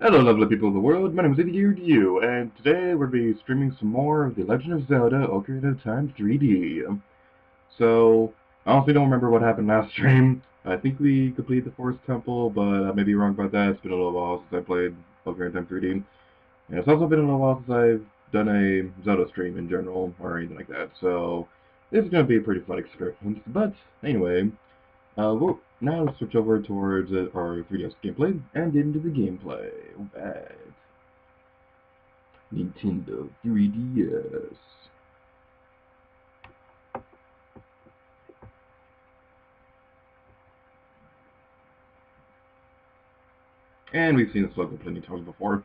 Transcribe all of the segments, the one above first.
Hello lovely people of the world, my name is G8RStreams, and today we're going to be streaming some more of The Legend of Zelda Ocarina of Time 3D. So, I honestly don't remember what happened last stream. I think we completed the Forest Temple, but I may be wrong about that. It's been a little while since I played Ocarina of Time 3D. And it's also been a little while since I've done a Zelda stream in general, or anything like that. So, this is going to be a pretty fun experience. But, anyway, we'll now switch over towards our 3DS gameplay and get into the gameplay. Alright. Nintendo 3DS. And we've seen this logo plenty of times before.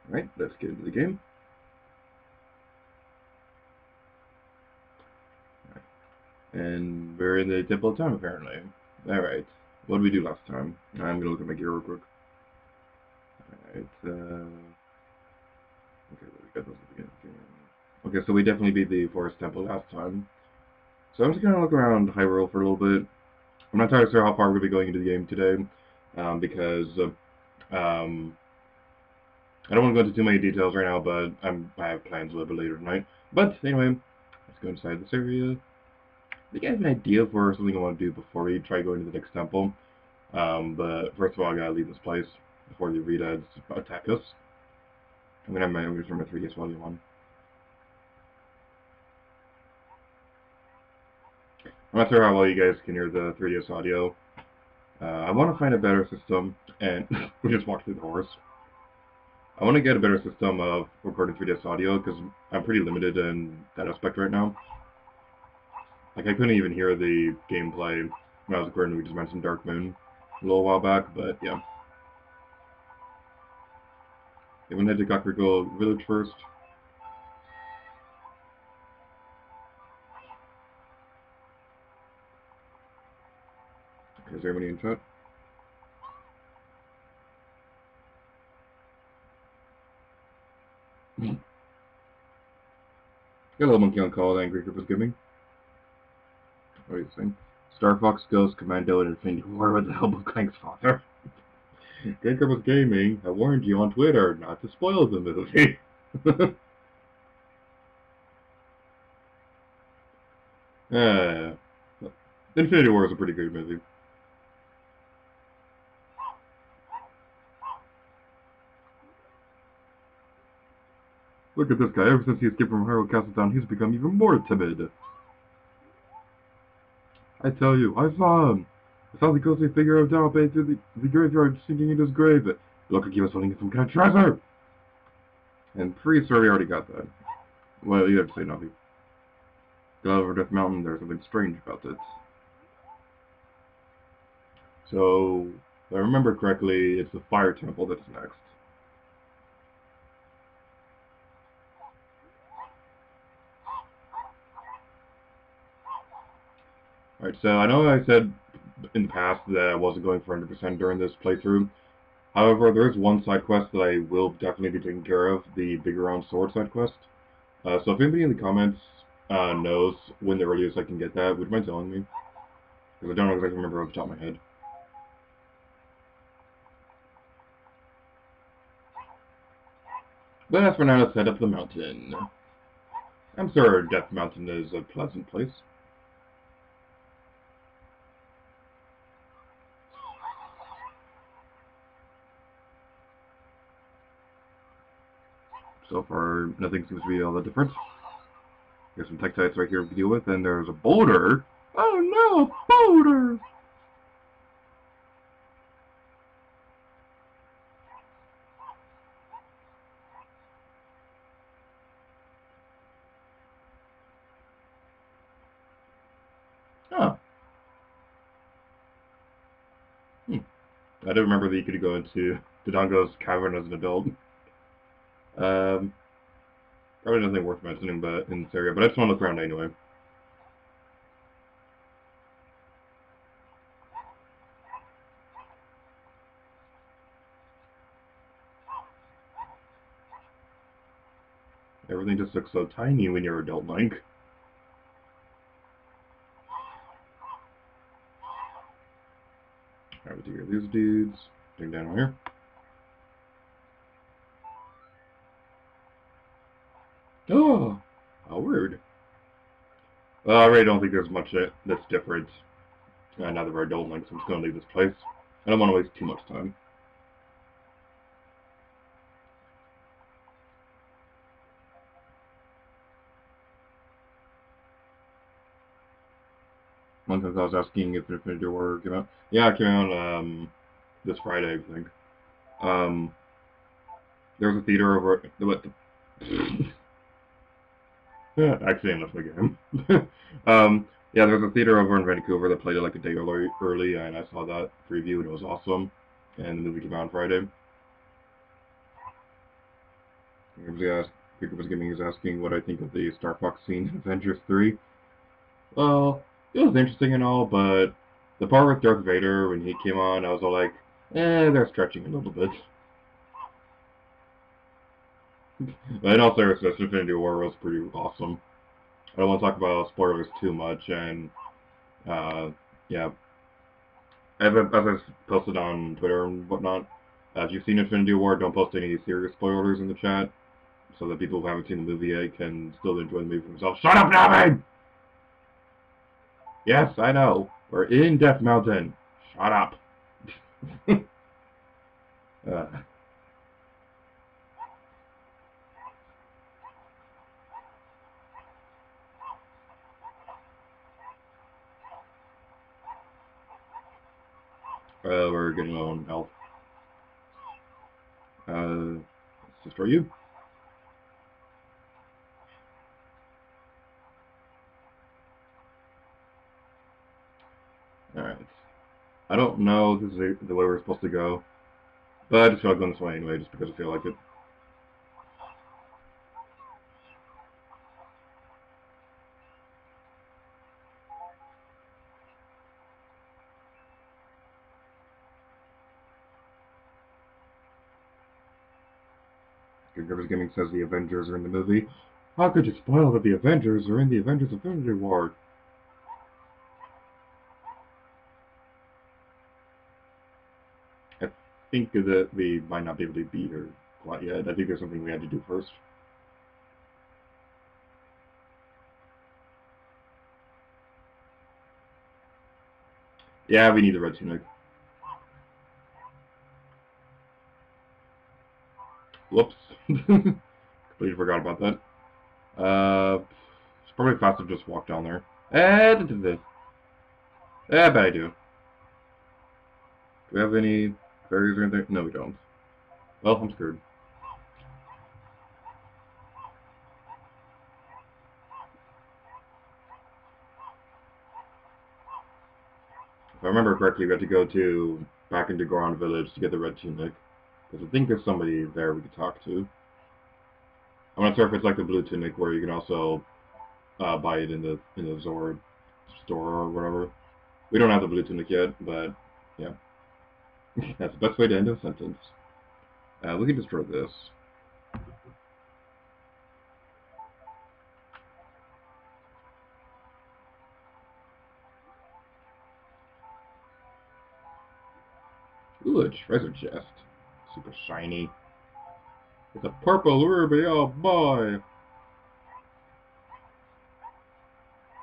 Alright, let's get into the game. Right. And we're in the Temple of Time, apparently. Alright, what did we do last time? I'm gonna look at my gear real quick. Alright, okay, we got those at the beginning. Okay, so we definitely beat the Forest Temple last time. So I'm just gonna look around Hyrule for a little bit. I'm not entirely sure how far we're gonna be going into the game today, because I don't want to go into too many details right now, but I have plans a little bit later tonight. But anyway, let's go inside this area. I think I have an idea for something I want to do before we try going to the next temple. But first of all, I gotta leave this place before the Redads attack us. I'm gonna turn my 3DS volume on. I'm not sure how well you guys can hear the 3DS audio. I want to find a better system, and we just walked through the horse. I want to get a better system of recording 3DS audio, because I'm pretty limited in that aspect right now. Like, I couldn't even hear the gameplay when I was recording. We just mentioned Dark Moon a little while back, but yeah. You want to head to Kakariko Village first? Okay, is everybody in chat? Got a little monkey on call that Angry Group is giving. What are you saying? Star Fox, Ghost, Commando, and Infinity War with the help of Clank's father. Gaker was gaming. I warned you on Twitter not to spoil the movie. Infinity War is a pretty good movie. Look at this guy. Ever since he escaped from Hyrule Castle Town, he's become even more timid. I tell you, I saw him. I saw the ghostly figure of Dalpe through the graveyard sinking into his grave. It looked like he was holding some kind of treasure. And Priest already got that. Well, you have to say nothing. Go over Death Mountain, there's something strange about it. So, if I remember correctly, it's the Fire Temple that's next. Alright, so I know I said in the past that I wasn't going for 100% during this playthrough. However, there is one side quest that I will definitely be taking care of, the Big Round Sword side quest. So if anybody in the comments knows when the earliest I can get that, would you mind telling me? Because I don't exactly remember off the top of my head. But as for now, let's head up the mountain. I'm sure Death Mountain is a pleasant place. So far, nothing seems to be all that different. There's some Tektites right here to deal with, and there's a boulder. Oh no, a boulder! Oh. I don't remember that you could go into Dodongo's cavern as an adult. Probably nothing worth mentioning but in this area, but I just want to look around anyway. Everything just looks so tiny when you're adult Link. these dudes. Dig down here. Oh, how weird. Well, I really don't think there's much that's different. Now that we're adult links, I'm just going to leave this place. I don't want to waste too much time. One time I was asking if Infinity War came out. Yeah, it came out this Friday, I think. There was a theater over. Yeah, actually, I left the game. Yeah, there was a theater over in Vancouver that played it like a day early, and I saw that preview, and it was awesome. And the movie came out on Friday. Jacob was Gaming is asking what I think of the Star Fox scene in Avengers 3. Well, it was interesting and all, but the part with Darth Vader, when he came on, I was all like, they're stretching a little bit. But in all seriousness, Infinity War was pretty awesome. I don't want to talk about spoilers too much, and yeah, as I've posted on Twitter and whatnot, if you've seen Infinity War, don't post any serious spoilers in the chat, so that people who haven't seen the movie yet can still enjoy the movie for themselves. Shut up, Navin! Yes, I know. We're in Death Mountain. Shut up. We're getting low on health. Let's destroy you. Alright. I don't know if this is the way we're supposed to go, but I just feel like going this way anyway, just because I feel like it. Garbage Gaming says the Avengers are in the movie. How could you spoil that the Avengers are in the Avengers Infinity War? I think that we might not be able to beat her quite yet. I think there's something we had to do first. Yeah, we need the red tunic. Whoops. Completely forgot about that. It's probably faster to just walk down there. I bet I do. Do we have any fairies or anything? No, we don't. Well, I'm screwed. If I remember correctly, we have to go back into Goron Village to get the red tunic. Because I think there's somebody there we could talk to. I'm not sure if it's like the blue tunic where you can also buy it in the Zord store or whatever. We don't have the blue tunic yet, but yeah. That's the best way to end a sentence. We can destroy this. Ooh, a treasure chest. Super shiny. It's a purple ruby, oh boy!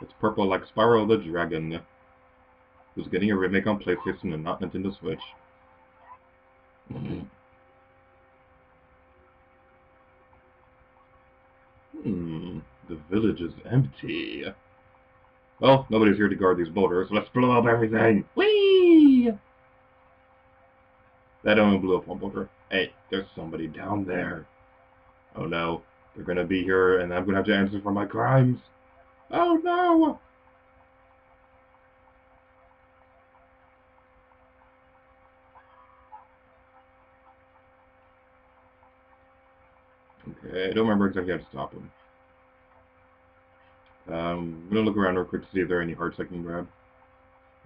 It's purple like Spyro the Dragon, who's getting a remake on PlayStation and not Nintendo Switch. The village is empty. Well, nobody's here to guard these boulders, so let's blow up everything! Whee! That only blew up one boulder. Hey, there's somebody down there. Oh no, they're gonna be here and I'm gonna have to answer for my crimes. Oh no! Okay, I don't remember exactly how to stop them. I'm gonna look around real quick to see if there are any hearts I can grab.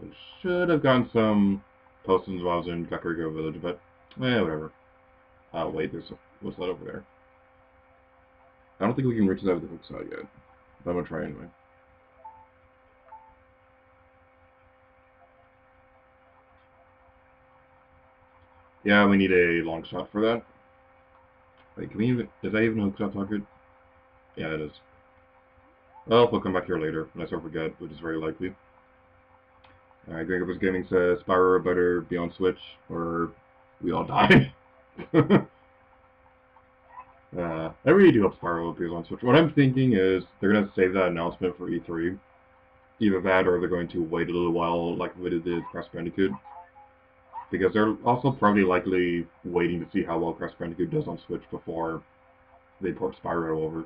I should have gotten some potions while I was in Kakariko Village, but whatever. Wait, what's that over there? I don't think we can reach that with the hook side yet, but I'm gonna try anyway. Yeah, we need a long shot for that. Wait, can we even... Is that even a hook shot target? Yeah, it is. Well, we'll come back here later, unless I forget, which is very likely. Alright, Gregor's Gaming says Spyro better be on Switch, or we all die. I really do hope Spyro appears on Switch. What I'm thinking is they're going to save that announcement for E3. Either that, or they're going to wait a little while, like we did with Crash Bandicoot. Because they're also probably likely waiting to see how well Crash Bandicoot does on Switch before they port Spyro over.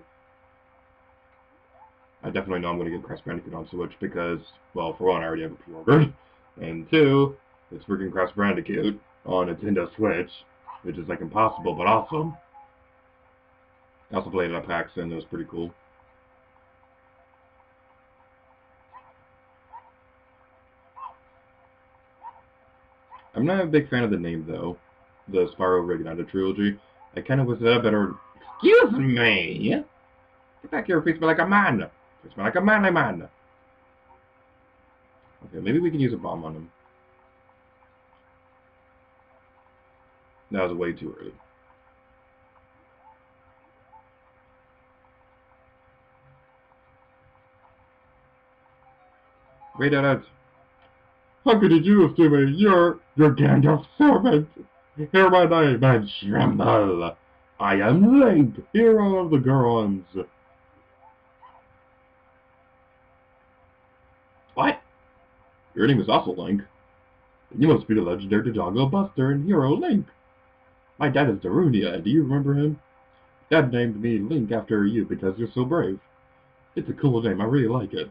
I definitely know I'm going to get Crash Bandicoot on Switch because, well, for one, I already have it pre-ordered. And two, it's freaking Crash Bandicoot on Nintendo Switch, which is like impossible but awesome. I also played it at PAX and it was pretty cool. I'm not a big fan of the name though, the Spyro Reignited trilogy. I kind of wish that a better. Excuse me! Get back here, face me like a man! Face me like a manly man! Okay, maybe we can use a bomb on him. That was way too early. Wait out. How could you do me? You're Gandalf's servant! Hear my name and tremble! I am Link, hero of the Gorons! What? Your name is also Link. You must be the legendary Dodongo Buster and hero Link. My dad is Darunia, do you remember him? Dad named me Link after you because you're so brave. It's a cool name, I really like it.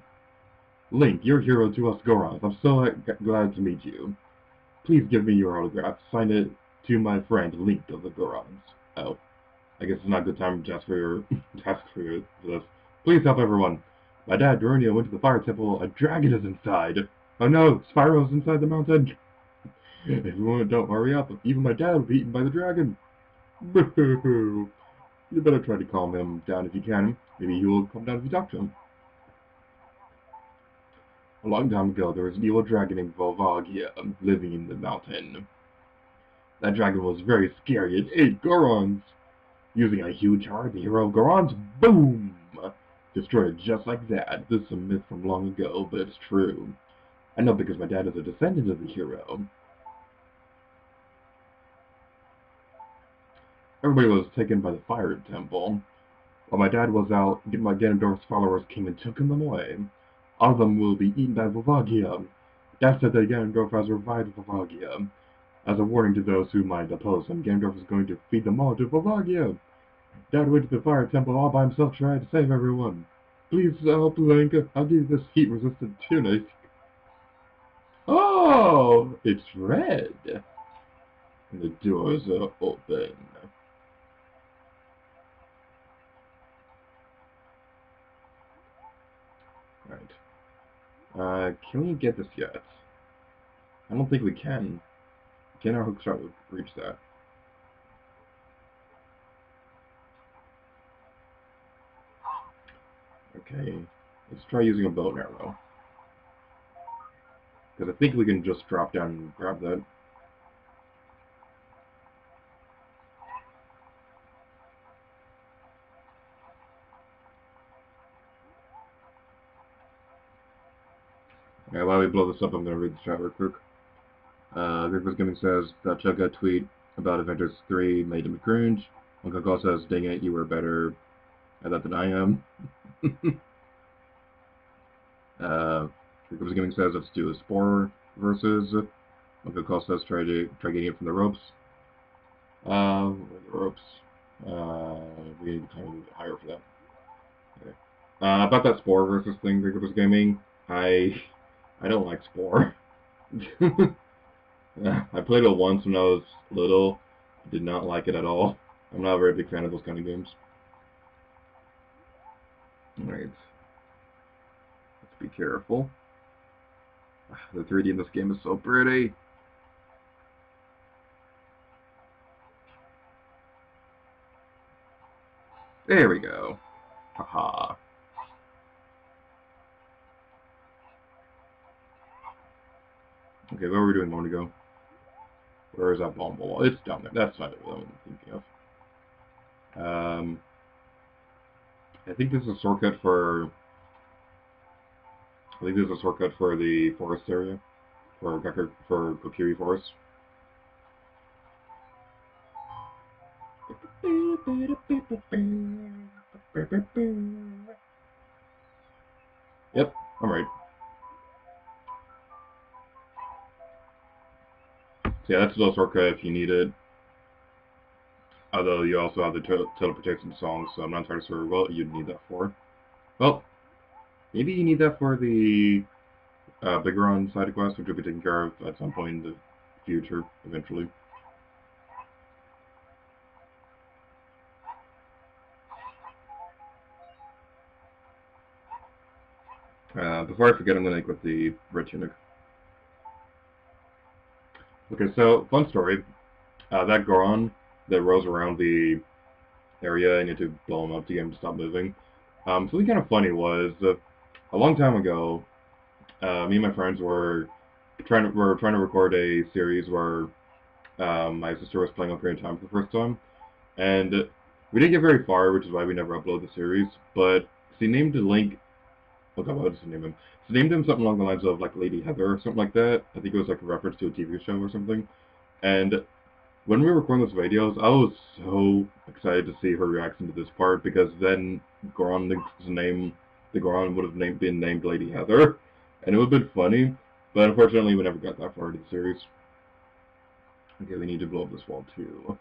Link, you're hero to us Gorons. I'm so glad to meet you. Please give me your autograph. Sign it to my friend Link of the Gorons. Oh, I guess it's not a good time to ask for this. Please help everyone. My dad, Darunia, went to the fire temple. A dragon is inside. Oh no, Spyro's inside the mountain. Everyone, don't hurry up. Even my dad will be eaten by the dragon. Boo-hoo. You better try to calm him down if you can. Maybe he will come down if you talk to him. A long time ago, there was an evil dragon named Volvagia living in the mountain. That dragon was very scary. It ate Gorons. Using a huge heart, the hero of Gorons, boom! Destroyed just like that. This is a myth from long ago, but it's true. I know because my dad is a descendant of the hero. Everybody was taken by the fire temple. While my dad was out, my Ganondorf's followers came and took them away. All of them will be eaten by Volvagia. Dad said that Ganondorf has revived Volvagia. As a warning to those who might oppose him, Ganondorf is going to feed them all to Volvagia. Dad went to the fire temple all by himself trying to save everyone. Please help, Link. I'll give you this heat-resistant tunic. Oh, it's red. And the doors are open. Right. Can we get this yet? I don't think we can. Can our hook shot reach that? Okay, let's try using a bow and arrow. Because I think we can just drop down and grab that. Okay, while we blow this up, I'm going to read the chat real quick. Griffith's Gaming says that Chugga tweet about Avengers 3 made him cringe. Uncle Call says, dang it, you were better at that than I am. Griffith's Gaming says, let's do a Spore versus. Uncle Call says, try getting it from the ropes. The ropes. We need to kind of move it higher for that. Okay. About that Spore versus thing, Griffith's Gaming, I don't like Spore. I played it once when I was little. Did not like it at all. I'm not a very big fan of those kind of games. Alright. Let's be careful. The 3D in this game is so pretty. There we go. Haha. Okay, what were we doing a moment ago? Where is that bomb wall? It's down there. That's not what I'm thinking of. I think this is a shortcut for... I think this is a shortcut for the forest area. For Kokiri Forest. Yep, I'm right. So yeah, that's a little shortcut if you need it. Although you also have the teleportation song, so I'm not entirely sure what you'd need that for. Well, maybe you need that for the Bigoron side quest, which will be taken care of at some point in the future, eventually. Before I forget, I'm going to equip the red tunic. Okay, so, fun story. That Goron that rose around the area and you had to blow him up to get him to stop moving. Something kind of funny was, a long time ago, me and my friends were trying to record a series where my sister was playing Ocarina of Time for the first time, and we didn't get very far, which is why we never uploaded the series. But she named Link. Oh God, what did she name him? She named him something along the lines of like Lady Heather or something like that. I think it was like a reference to a TV show or something. And when we were recording those videos, I was so excited to see her reaction to this part because then Goron's name, the Goron would have been named Lady Heather, and it would have been funny. But unfortunately, we never got that far into the series. Okay, we need to blow up this wall too.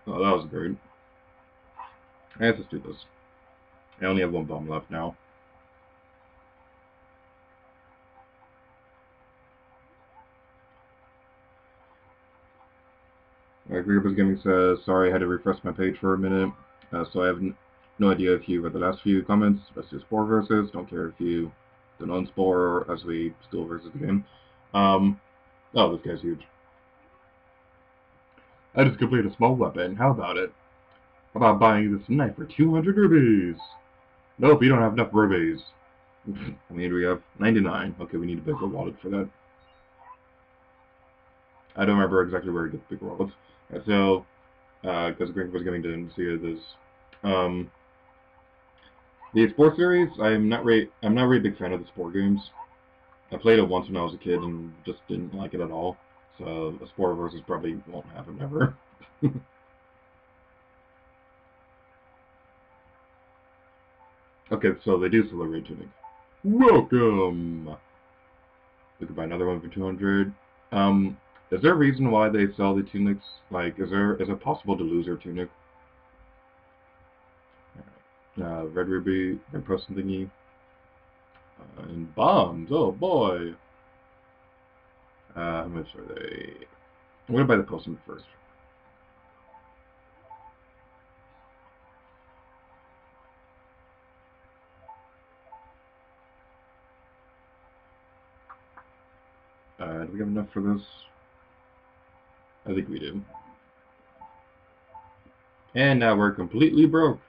Oh, that was great. Let's just do this. I only have one bomb left now. Gribus Gaming says, sorry, I had to refresh my page for a minute, so I have no idea if you read the last few comments. Let's do Spore versus. Don't care if you don't unspore as we still versus the game. Oh, this guy's huge. I just completed a small weapon. How about it? How about buying this knife for 200 rupees? Nope, you don't have enough rupees. I mean, we have 99. Okay, we need a bigger wallet for that. I don't remember exactly where to get the bigger wallets. So, because Greg was getting to see this. The Spore series, I'm not really a big fan of the Spore games. I played it once when I was a kid and just didn't like it at all. So, a Spore versus probably won't happen ever. Okay, so they do sell a red tunic. Welcome! We could buy another one for 200. Is there a reason why they sell the tunics? Like, is it possible to lose your tunic? Red ruby, red potion thingy. And bombs, oh boy! How much are they? I'm gonna buy the potion first. Do we have enough for this? I think we do. And now we're completely broke.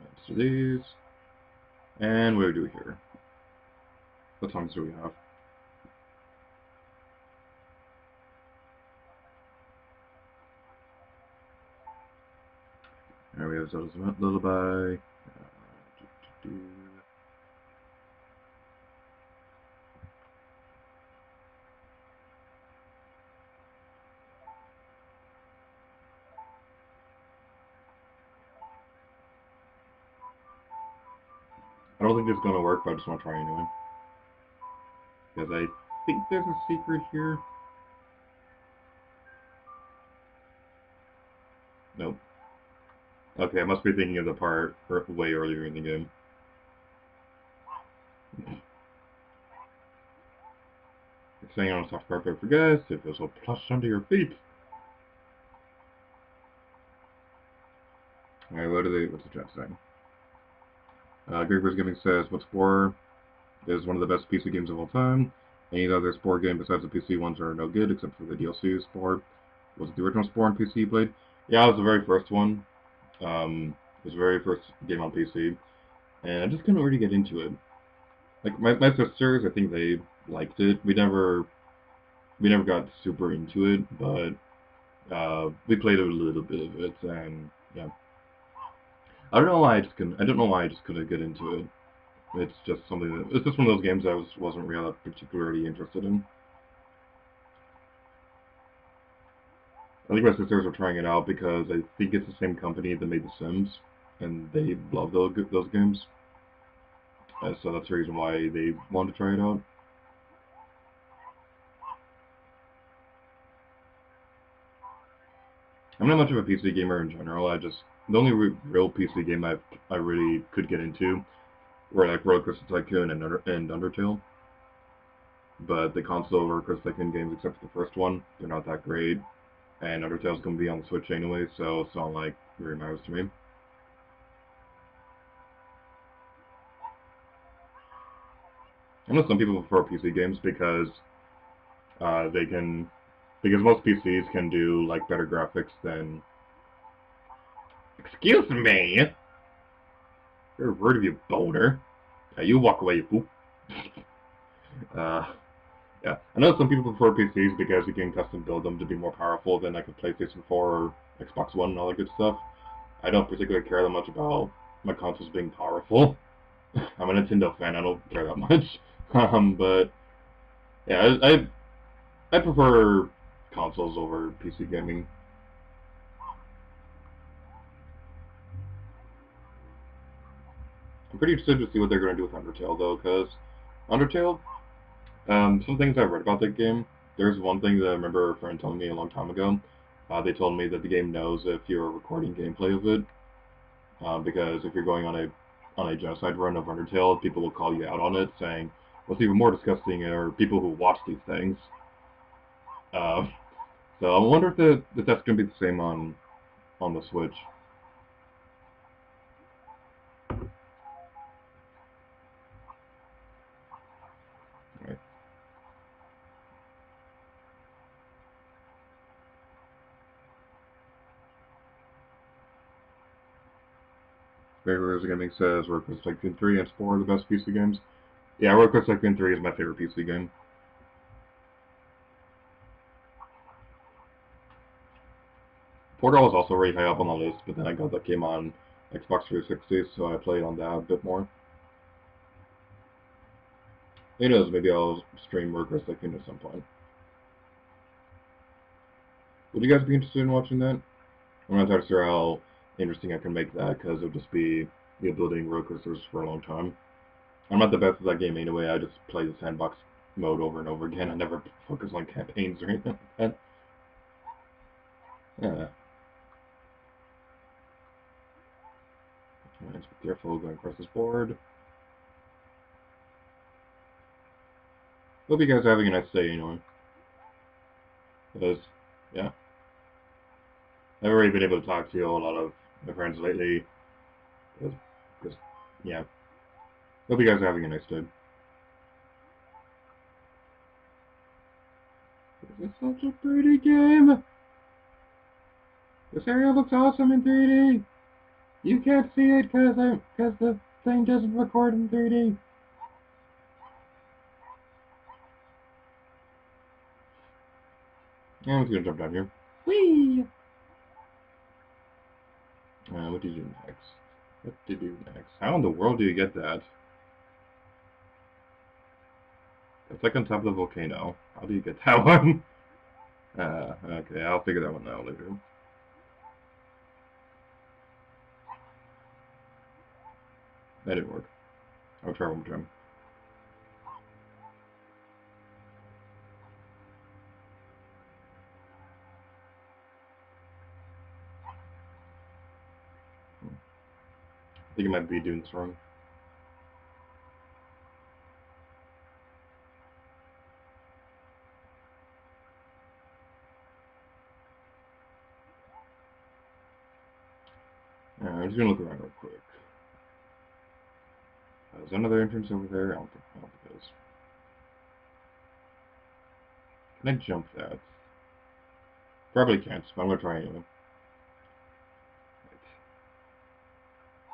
Let's do these. And what do we do here? What tongues do we have? There we have Zelda's Lullaby. I don't think this is going to work, but I just want to try anyway. Because I think there's a secret here. Nope. Okay, I must be thinking of the part way earlier in the game. You're staying on a soft carpet for guests, if this will plush under your feet. Alright, what's the chat saying? Gregory's Gaming says, what's Spore is one of the best PC games of all time. Any other Spore game besides the PC ones are no good, except for the DLC Spore. Was it the original Spore on PC you played? Yeah, it was the very first one. It was the very first game on PC. And I just couldn't really get into it. Like, my sisters, I think they liked it. We never got super into it, but we played a little bit of it, and yeah. I don't know why I just couldn't get into it. It's just it's just one of those games I wasn't really particularly interested in. I think my sisters were trying it out because I think it's the same company that made The Sims, and they love those games. So that's the reason why they wanted to try it out. I'm not much of a PC gamer in general. The only real PC game I really could get into were like Roller Coaster Tycoon and Undertale. But the console Roller Coaster Tycoon games, except for the first one, they're not that great. And Undertale's going to be on the Switch anyway, so it's not like it really matters to me. I know some people prefer PC games because because most PCs can do like better graphics than. Excuse me. You're rude of you, boner. Yeah, you walk away, you poop. Yeah, I know some people prefer PCs because you can custom build them to be more powerful than like a PlayStation 4 or Xbox One and all that good stuff. I don't particularly care that much about my consoles being powerful. I'm a Nintendo fan. I don't care that much. But yeah, I prefer consoles over PC gaming. I'm pretty interested to see what they're going to do with Undertale, though, because Undertale, some things I've read about that game, there's one thing that I remember a friend telling me a long time ago. They told me that the game knows if you're recording gameplay of it, because if you're going on a genocide run of Undertale, people will call you out on it, saying, what's even more disgusting are people who watch these things. So I wonder if that's going to be the same on the Switch. Right. Bears Gaming says Roller Coaster Tycoon 3 and Spore are the best PC games. Yeah, Roller Coaster Tycoon 3 is my favorite PC game. Portal was also really high up on the list, but then I got that game on Xbox 360, so I played on that a bit more. Who knows, maybe I'll stream Roller Coaster Tycoon at some point. Would you guys be interested in watching that? I'm not entirely sure how interesting I can make that, because it would just be building roller coasters for a long time. I'm not the best at that game anyway, I just play the sandbox mode over and over again. I never focus on campaigns or anything like that. Yeah. Let's be careful going across this board. Hope you guys are having a nice day anyway. Because, yeah. I've already been able to talk to a lot of my friends lately. Just, yeah. Hope you guys are having a nice day. This is such a pretty game! This area looks awesome in 3D! You can't see it because the thing doesn't record in 3D. Yeah, I'm just gonna jump down here. Whee! What do you do next? What do you do next? How in the world do you get that? It's like on top of the volcano. How do you get that one? Okay, I'll figure that one out later. That didn't work. I'll try one more time. I think I might be doing this wrong. I'm just gonna look around real quick. There's another entrance over there. I don't think there is. Can I jump that? Probably can't, but I'm gonna try anyway.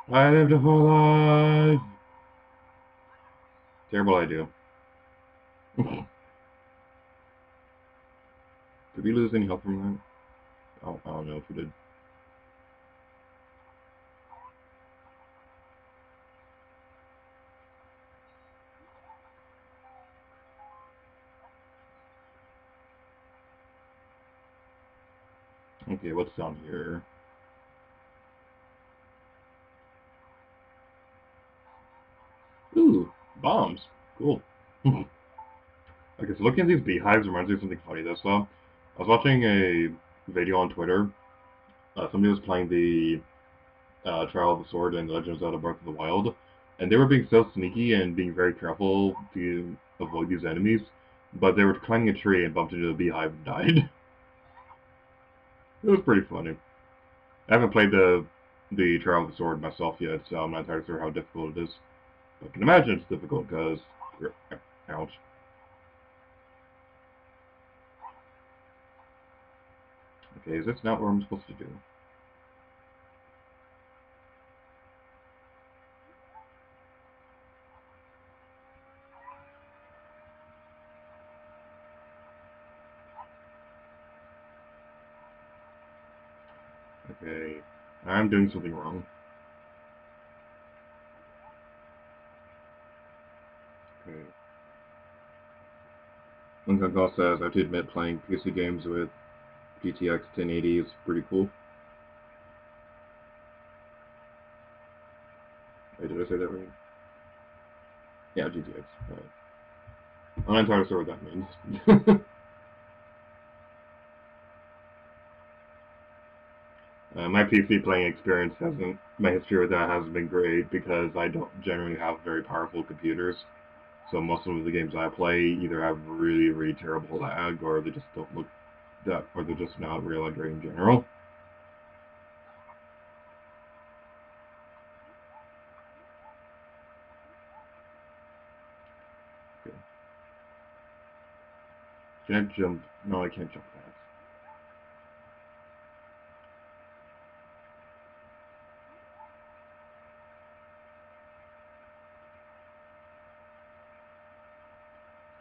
Right. I live to full life! Terrible idea. Did we lose any help from that? Oh, I don't know if we did. Okay, what's down here? Ooh, bombs. Cool. Okay, so looking at these beehives reminds me of something funny this I was watching a video on Twitter. Somebody was playing the Trial of the Sword and The Legend of Zelda Breath of the Wild, and they were being so sneaky and being very careful to avoid these enemies, but they were climbing a tree and bumped into the beehive and died. It was pretty funny. I haven't played the Trial of the Sword myself yet, so I'm not entirely sure how difficult it is. I can imagine it's difficult because... Ouch. Okay, is this not what I'm supposed to do? Okay, I'm doing something wrong. Okay. Uncle says, I have to admit playing PC games with GTX 1080 is pretty cool. Wait, did I say that right? Yeah, GTX. Right. I'm not entirely sure what that means. My PC playing experience my history with that hasn't been great because I don't generally have very powerful computers. So most of the games I play either have really, really terrible lag, or they just don't look that, or they're just not real that great in general. Okay. Can I jump? No, I can't jump that.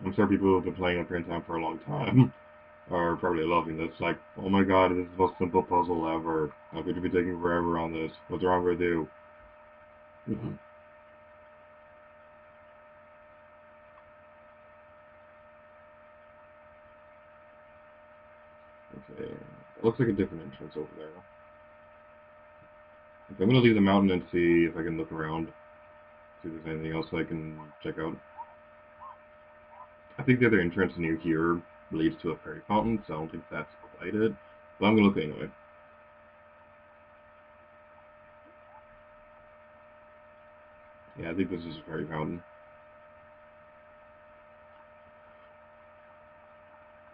I'm sure people who have been playing Ocarina of Time for a long time are probably loving this. Like, oh my god, this is the most simple puzzle ever. How could you be taking forever on this? What's wrong with you? Okay, it looks like a different entrance over there. Okay, I'm gonna leave the mountain and see if I can look around, see if there's anything else I can check out. I think the other entrance near here leads to a fairy fountain, so I don't think that's quite it. But I'm gonna look anyway. Yeah, I think this is a fairy fountain.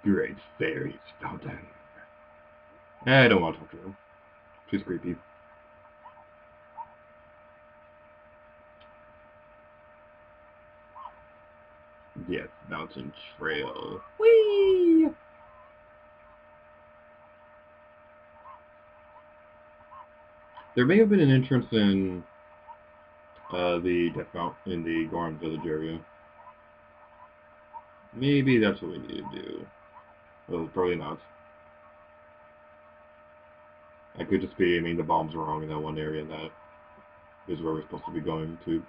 Great fairies fountain. I don't want to talk to her. She's creepy. Yes, mountain trail. Whee! There may have been an entrance in the Death Mountain in the Gorham Village area. Maybe that's what we need to do. Well, probably not. I could just be aiming the bombs wrong in that one area, and that is where we're supposed to be going to.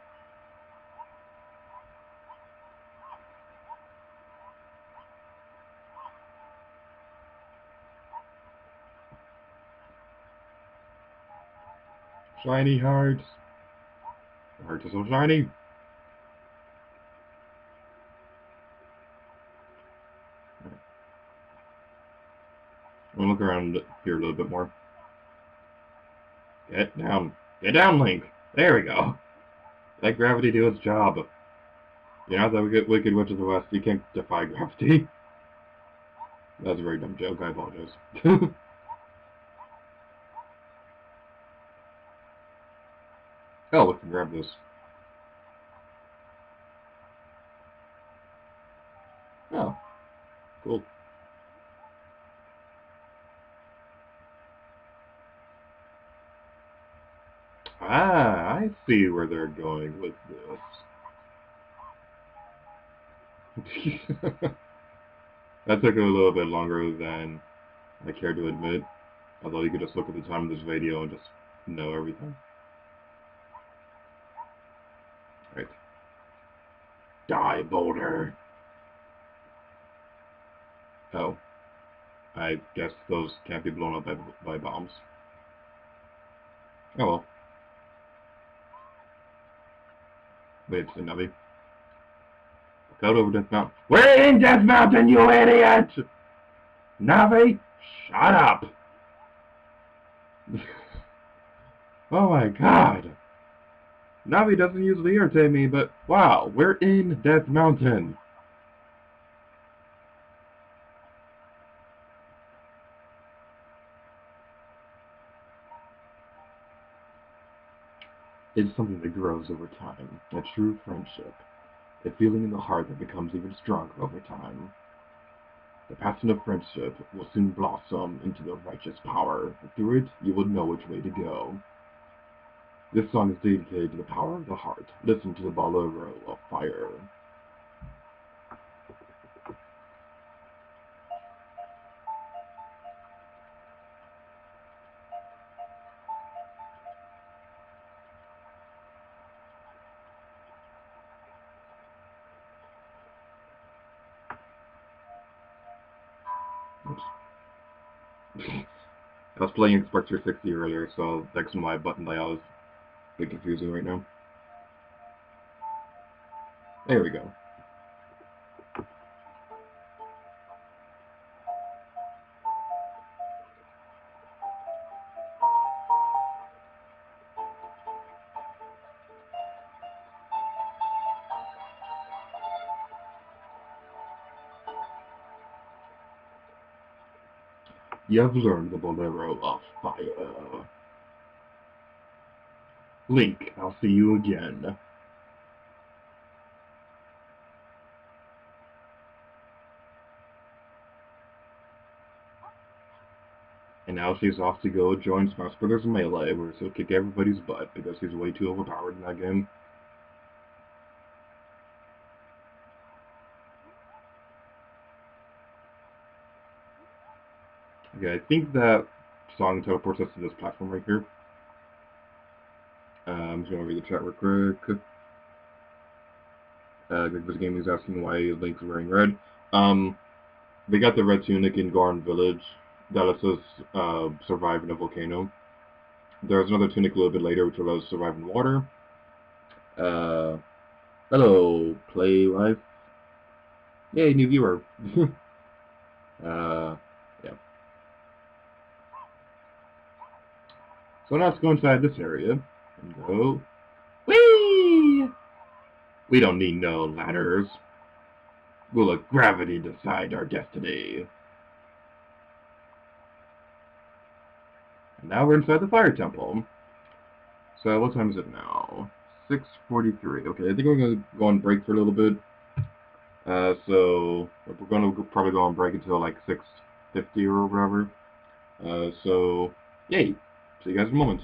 Shiny hearts! The hearts are so shiny! I'm gonna look around here a little bit more. Get down! Get down, Link! There we go! Let gravity do its job. You're not the Wicked Witch of the West, you can't defy gravity. That's a very dumb joke, I apologize. Oh, we can grab this. Oh, cool. Ah, I see where they're going with this. That took a little bit longer than I care to admit. Although you could just look at the time of this video and just know everything. Right. Die, Boulder! Oh. I guess those can't be blown up by bombs. Oh well. Wait, it's a Navi. Look out over Death Mountain. We're in Death Mountain, you idiot! Navi, shut up! Oh my god! Navi doesn't usually irritate me, but wow, we're in Death Mountain! It's something that grows over time, a true friendship. A feeling in the heart that becomes even stronger over time. The passion of friendship will soon blossom into the righteous power. Through it, you will know which way to go. This song is dedicated to the power of the heart. Listen to the bolero of fire. Oops. I was playing Xbox 360 earlier, so that's my button layout is a bit confusing right now. There we go. You have learned the bolero of fire. Link, I'll see you again. And now she's off to go join Smash Brothers Melee, where she'll kick everybody's butt because he's way too overpowered in that game. Okay, I think that song teleports us to this platform right here. I'm just gonna read the chat real quick. This game is asking why Link's wearing red. They got the red tunic in Gorn Village that lets us survive in a volcano. There's another tunic a little bit later which allows us to survive in water. Hello, Play Life. Yay, new viewer. Yeah. So now let's go inside this area and go. Whee! We don't need no ladders. We'll let gravity decide our destiny. And now we're inside the fire temple. So what time is it now? 6:43. Okay, I think we're gonna go on break for a little bit. So we're gonna probably go on break until like 6:50 or whatever. So yay! See you guys in a moment.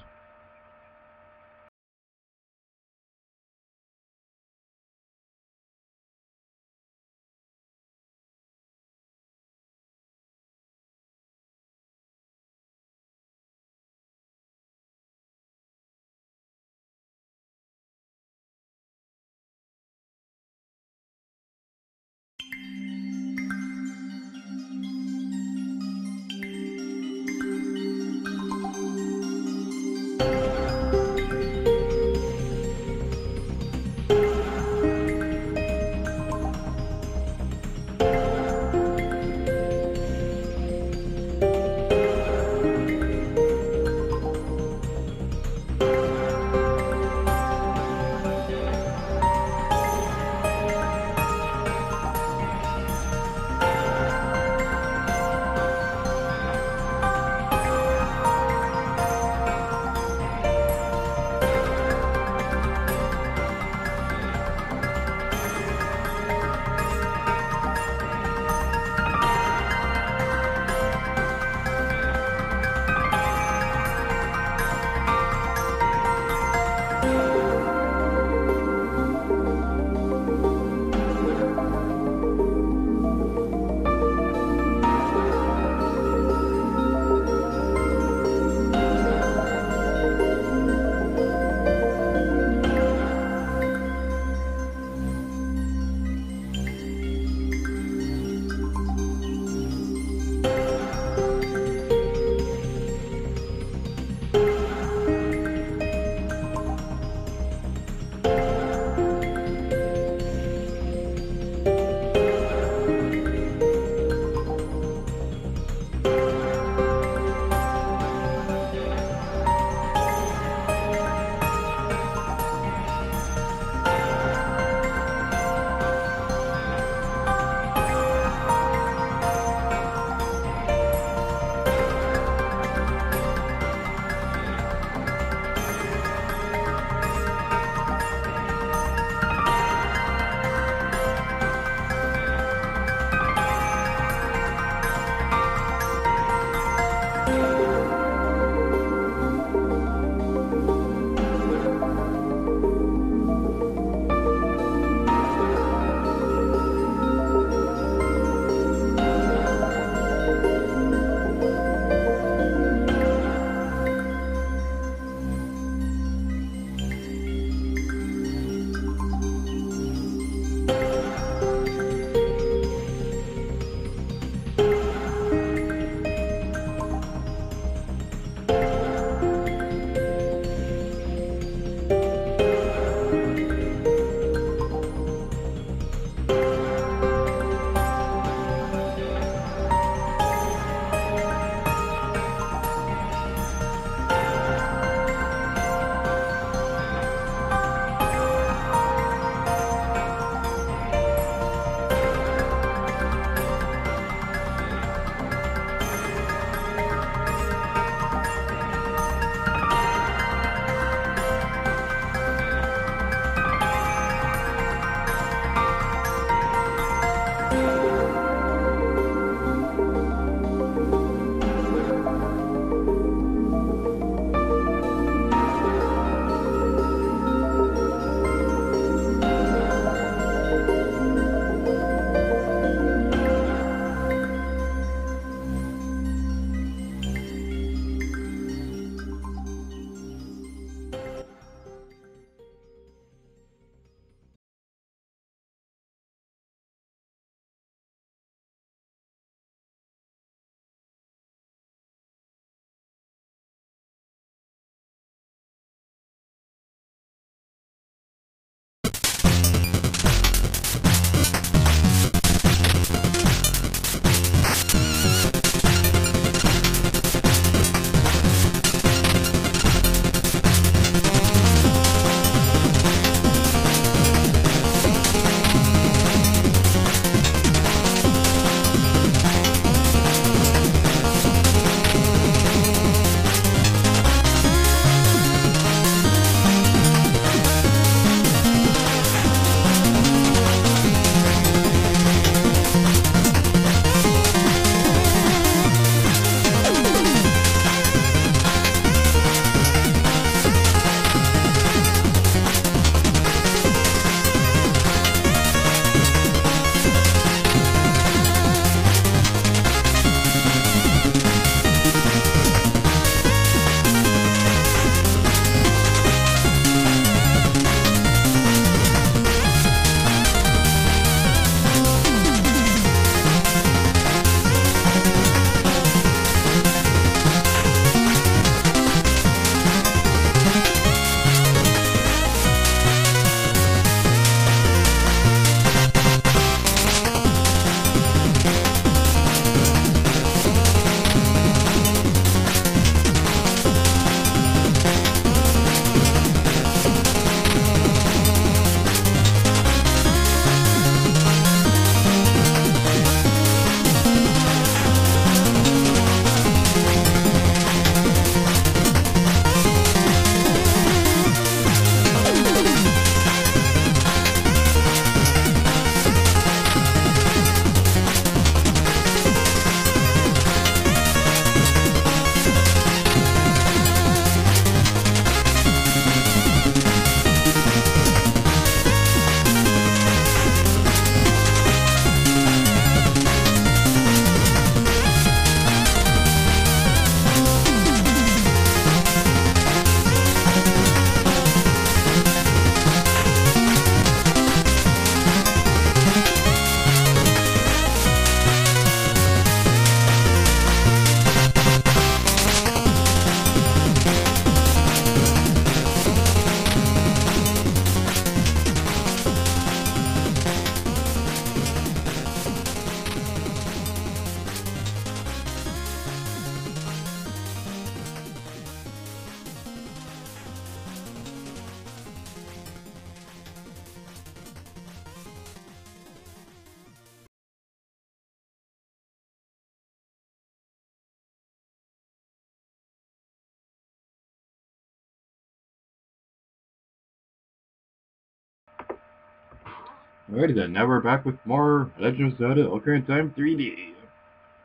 Alrighty then, now we're back with more Legend of Zelda Ocarina of Time 3D.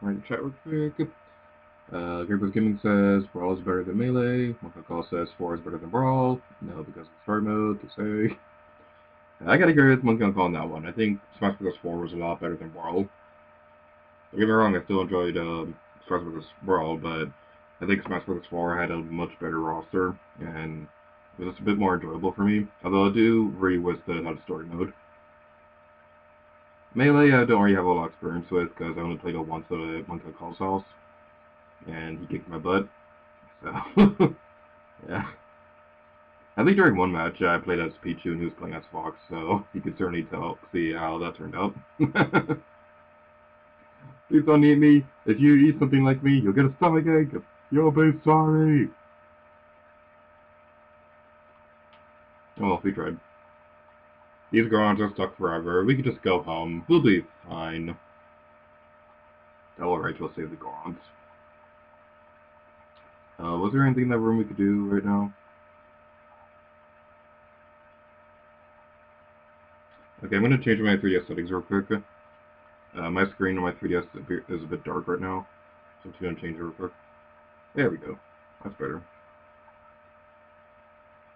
Alright, chat real quick. Gabriel's Gaming says Brawl is better than Melee. Monkey Call says 4 is better than Brawl. No, because of story mode, to say. I gotta agree with Monkey Call on that one. I think Smash Bros. 4 was a lot better than Brawl. Don't get me wrong, I still enjoyed Smash Bros. Brawl, but I think Smash Bros. 4 had a much better roster, and it was a bit more enjoyable for me. Although I do really wish that it had story mode. Melee, I don't really have a lot of experience with, because I only played it once at a Monkey Call's house, and he kicked my butt, so, yeah. I think during one match, I played as Pichu, and he was playing as Fox, so you could certainly see how that turned out. Please don't eat me. If you eat something like me, you'll get a stomachache. You'll be sorry. Oh, well, we tried. These Gorons are stuck forever. We could just go home. We'll be fine. Alright, we'll save the Gorons. Was there anything in that room we could do right now? Okay, I'm going to change my 3DS settings real quick. My screen on my 3DS is a bit dark right now, so I'm just going to change it real quick. There we go. That's better.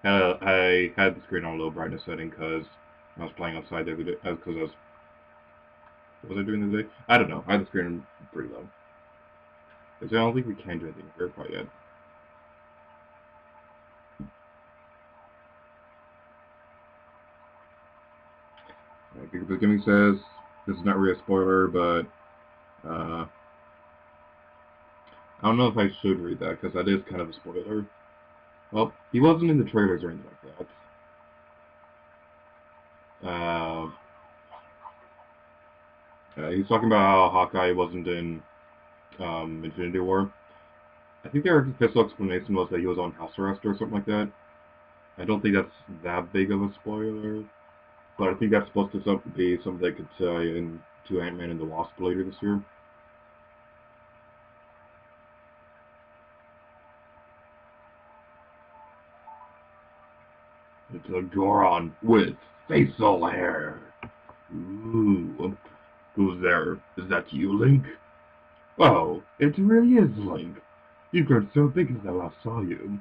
I had the screen on low brightness setting because I was playing outside the other day. What was I doing the other day? I don't know. I had the screen pretty low. Because I don't think we can do anything here quite yet. The Gaming says, this is not really a spoiler, but I don't know if I should read that, because that is kind of a spoiler. Well, he wasn't in the trailers or anything like that. He's talking about how Hawkeye wasn't in Infinity War. I think their official explanation was that he was on house arrest or something like that. I don't think that's that big of a spoiler, but I think that's supposed to be something that could tie into Ant-Man and the Wasp later this year. It's a Goron with facial hair. Ooh. Who's there? Is that you, Link? Oh, it really is Link. You've grown so big since I last saw you.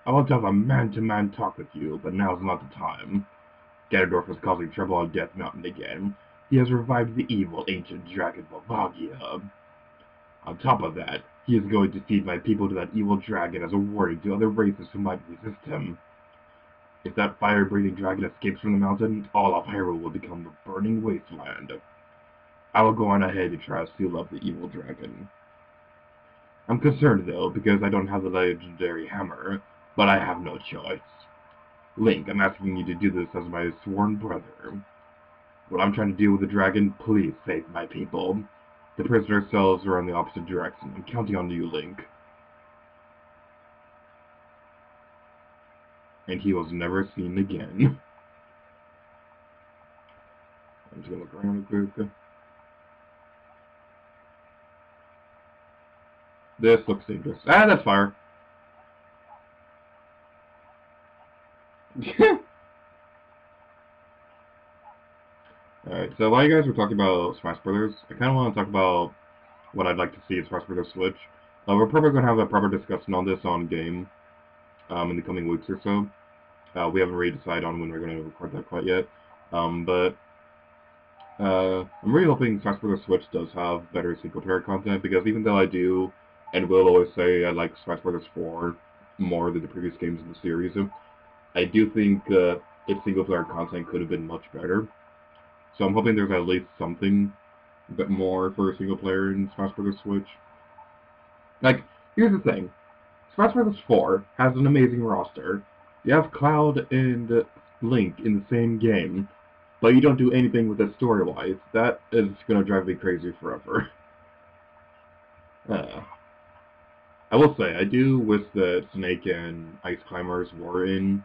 I want to have a man-to-man talk with you, but now's not the time. Ganondorf is causing trouble on Death Mountain again. He has revived the evil ancient dragon Volvagia. On top of that, he is going to feed my people to that evil dragon as a warning to other races who might resist him. If that fire-breathing dragon escapes from the mountain, all of Hyrule will become a burning wasteland. I will go on ahead to try to seal up the evil dragon. I'm concerned, though, because I don't have the legendary hammer, but I have no choice. Link, I'm asking you to do this as my sworn brother. While I'm trying to deal with the dragon, please save my people. The prisoner cells are in the opposite direction. I'm counting on you, Link. And he was never seen again. I'm just gonna look around real quick. This looks dangerous. Ah, that's fire. Alright, so while you guys were talking about Smash Brothers, I kind of want to talk about what I'd like to see in Smash Brothers Switch. We're probably going to have a proper discussion on this on game in the coming weeks or so. We haven't really decided on when we're going to record that quite yet. But I'm really hoping Smash Bros. Switch does have better single-player content, because even though I do and will always say I like Smash Bros. 4 more than the previous games in the series, I do think its single-player content could have been much better. So I'm hoping there's at least something but more for a single-player in Smash Bros. Switch. Like, here's the thing. Smash Bros. 4 has an amazing roster. You have Cloud and Link in the same game, but you don't do anything with it story-wise. That is going to drive me crazy forever. I will say, I do wish that Snake and Ice Climbers were in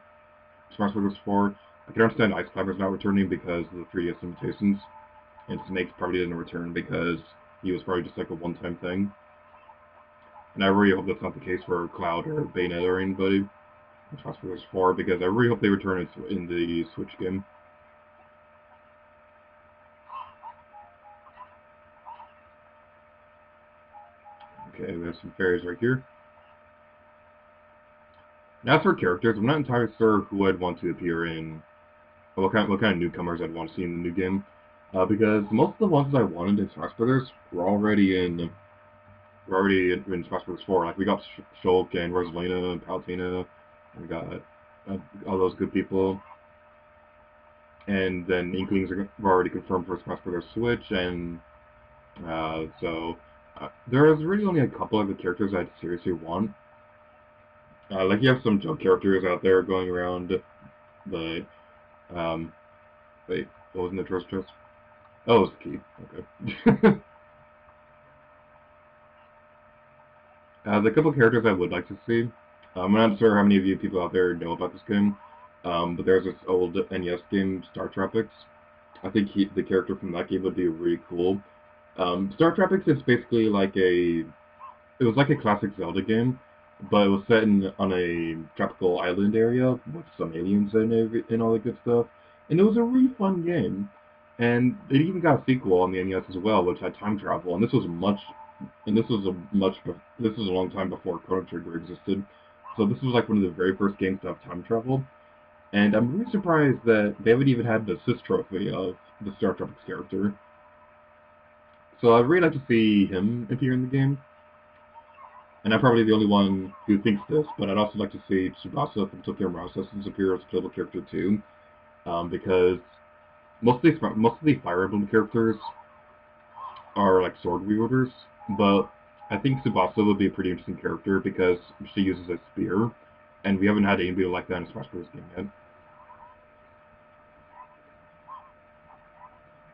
Smash Bros. 4. I can understand Ice Climbers not returning because of the 3DS limitations, and Snake probably didn't return because he was probably just like a one-time thing. And I really hope that's not the case for Cloud or Bayonetta or anybody in Smash Bros. 4, because I really hope they return in the Switch game. Okay, we have some fairies right here. Now for characters, I'm not entirely sure who I'd want to appear in, or what kind of newcomers I'd want to see in the new game, because most of the ones I wanted in Smash Brothers were already in Smash Bros. 4. Like we got Shulk and Rosalina and Palutena, and we got all those good people, and then Inklings are already confirmed for Smash Bros. Switch, and there is really only a couple of the characters I'd seriously want. Like you have some joke characters out there going around, but wait, what was in the trust chest? Oh, it's the key. Okay. The couple characters I would like to see. I'm not sure how many of you people out there know about this game, but there's this old NES game, Star Tropics. I think the character from that game would be really cool. Star Tropics is basically like it was like a classic Zelda game, but it was set on a tropical island area with some aliens and all that good stuff. And it was a really fun game. And it even got a sequel on the NES as well, which had time travel. And this was a long time before Chrono Trigger existed. So this was like one of the very first games to have time travel. And I'm really surprised that they haven't even had the assist trophy of the Star Tropics character. So I'd really like to see him appear in the game. And I'm probably the only one who thinks this, but I'd also like to see Tsubasa from Tokyo Mirage Sessions appear as a playable character too, because most of the Fire Emblem characters are like sword wielders, but I think Tsubasa would be a pretty interesting character because she uses a spear, and we haven't had anybody like that in a Smash Bros. Game yet.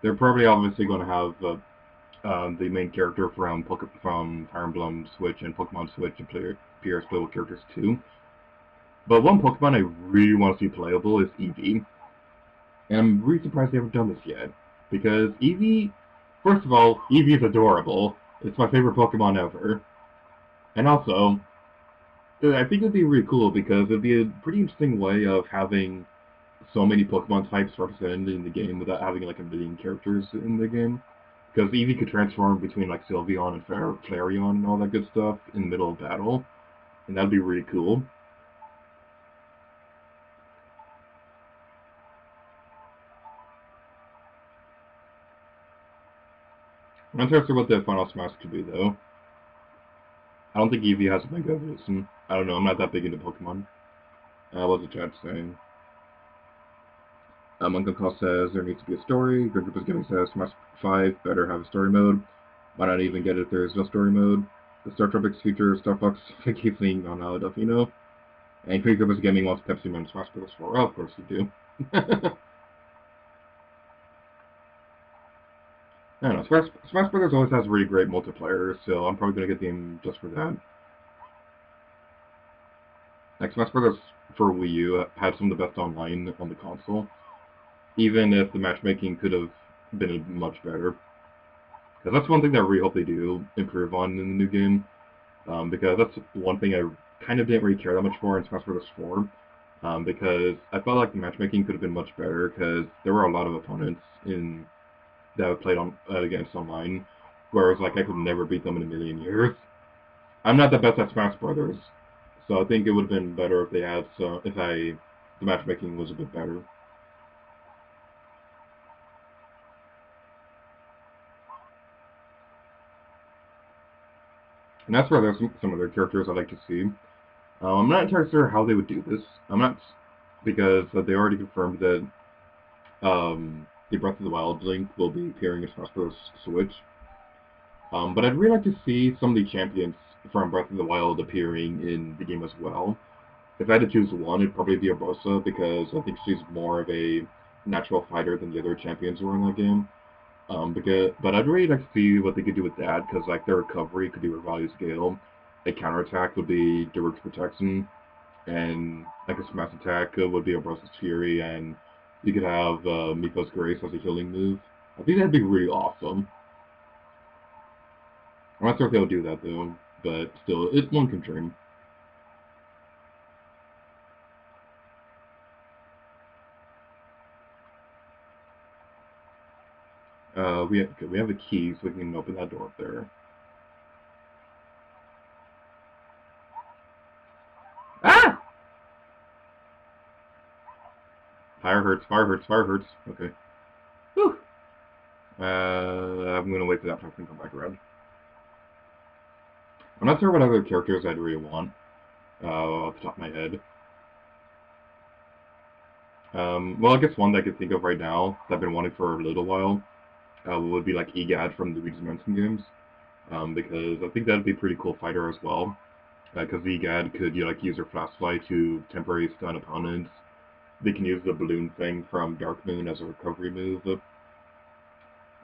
They're probably obviously going to have the main character from Fire Emblem Switch and Pokemon Switch appear as playable characters too. But one Pokemon I really want to see playable is Eevee. And I'm really surprised they haven't done this yet. Because Eevee, first of all, Eevee is adorable. It's my favorite Pokemon ever. And also, I think it'd be really cool because it'd be a pretty interesting way of having so many Pokemon types represented in the game without having like a million characters in the game. Because Eevee could transform between like Sylveon and Flareon and all that good stuff in the middle of battle. And that'd be really cool. I'm not sure what the final Smash could be though. I don't think Eevee has a Mega Evolution. I don't know, I'm not that big into Pokemon. What's the chat saying? Uncle Call says there needs to be a story. Good Group is Giving says Smash 5 better have a story mode. Why not even get it if there is no story mode? The Star Tropics feature Starbucks keeps seeing on Delfino. And Good Group is Gaming wants Pepsi Man Smash Bros. 4. Oh, of course you do. I don't know, Smash Brothers always has really great multiplayer, so I'm probably going to get the game just for that. Like, Smash Brothers for Wii U had some of the best online on the console, even if the matchmaking could have been much better. Because that's one thing that I really hope they do improve on in the new game, because that's one thing I kind of didn't really care that much for in Smash Bros. 4, because I felt like the matchmaking could have been much better, because there were a lot of opponents that I played against online, whereas like I could never beat them in a million years. I'm not the best at Smash Brothers, so I think it would have been better if the matchmaking was a bit better. And that's where there's some other characters I'd like to see. I'm not entirely sure how they would do this. I'm not, because they already confirmed that the Breath of the Wild Link will be appearing in Smash Bros. Switch. But I'd really like to see some of the champions from Breath of the Wild appearing in the game as well. If I had to choose one, it'd probably be Urbosa, because I think she's more of a natural fighter than the other champions were in that game. But I'd really like to see what they could do with that, because like their recovery could be Revali's Gale, a counterattack would be Direct Protection, and like a smash attack would be Urbosa's Fury, and you could have Miko's Grace as a healing move. I think that'd be really awesome. I'm not sure if they'll do that though, but still, one can dream. We have a key, so we can open that door up there. Fire hurts, fire hurts, fire hurts. Okay. Whew. I'm gonna wait for that to come back around. I'm not sure what other characters I'd really want, off the top of my head. Well, I guess one that I can think of right now that I've been wanting for a little while would be like EGAD from the Luigi's Mansion games, because I think that'd be a pretty cool fighter as well. Because EGAD could use her flash fly to temporarily stun opponents. They can use the balloon thing from Dark Moon as a recovery move.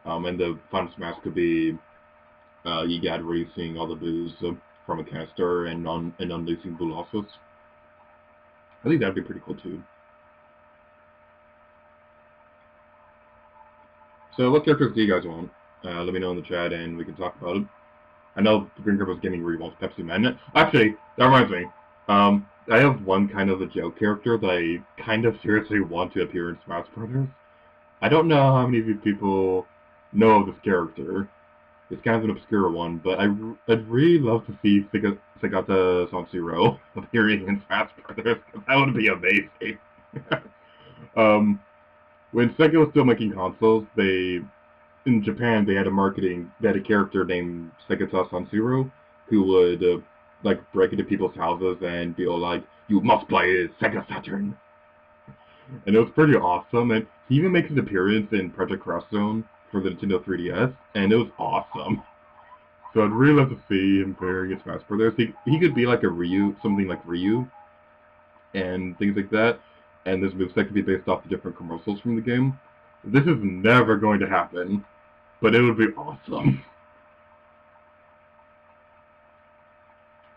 And the final smash could be EGAD releasing all the boos from a canister and unleashing Bulossus. I think that'd be pretty cool too. So what characters do you guys want? Let me know in the chat and we can talk about it. I know the Green Grip Gaming really wants Pepsi Man. Actually, that reminds me. I have one kind of a joke character that I kind of seriously want to appear in Smash Brothers. I don't know how many of you people know of this character. It's kind of an obscure one, but I'd really love to see Segata Sanshiro appearing in Smash Brothers. That would be amazing. When Sega was still making consoles, in Japan they had a character named Segata Sanshiro who would break into people's houses and be all like, "You must play Sega Saturn." And it was pretty awesome, and he even makes an appearance in Project Cross Zone for the Nintendo 3DS, and it was awesome. So I'd really love to see him appearing in Smash Brothers. He could be like a Ryu, something like Ryu, and things like that. And this moveset could be based off the different commercials from the game. This is never going to happen, but it would be awesome.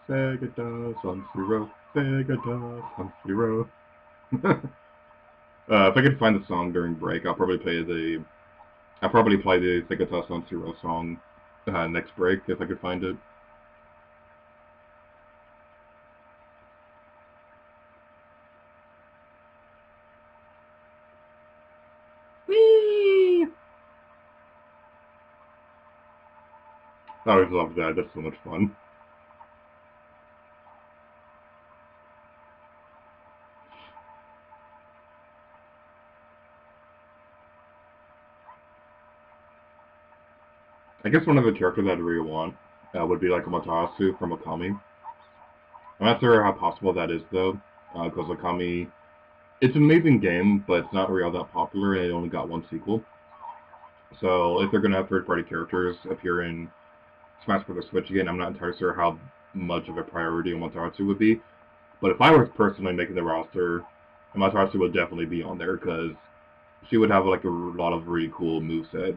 Segata Sanshiro, Segata Sanshiro. If I could find the song during break, I'll probably play the Segata Sanshiro song next break if I could find it. Whee! I always love that. That's so much fun. I guess one of the characters I'd really want would be like a Matarasu from Okami. I'm not sure how possible that is though, because Okami, it's an amazing game, but it's not really that popular, and it only got one sequel. So if they're gonna have third-party characters appear in Smash Bros. Switch again, I'm not entirely sure how much of a priority Matarasu would be. But if I was personally making the roster, Matarasu would definitely be on there because she would have like a lot of really cool moveset,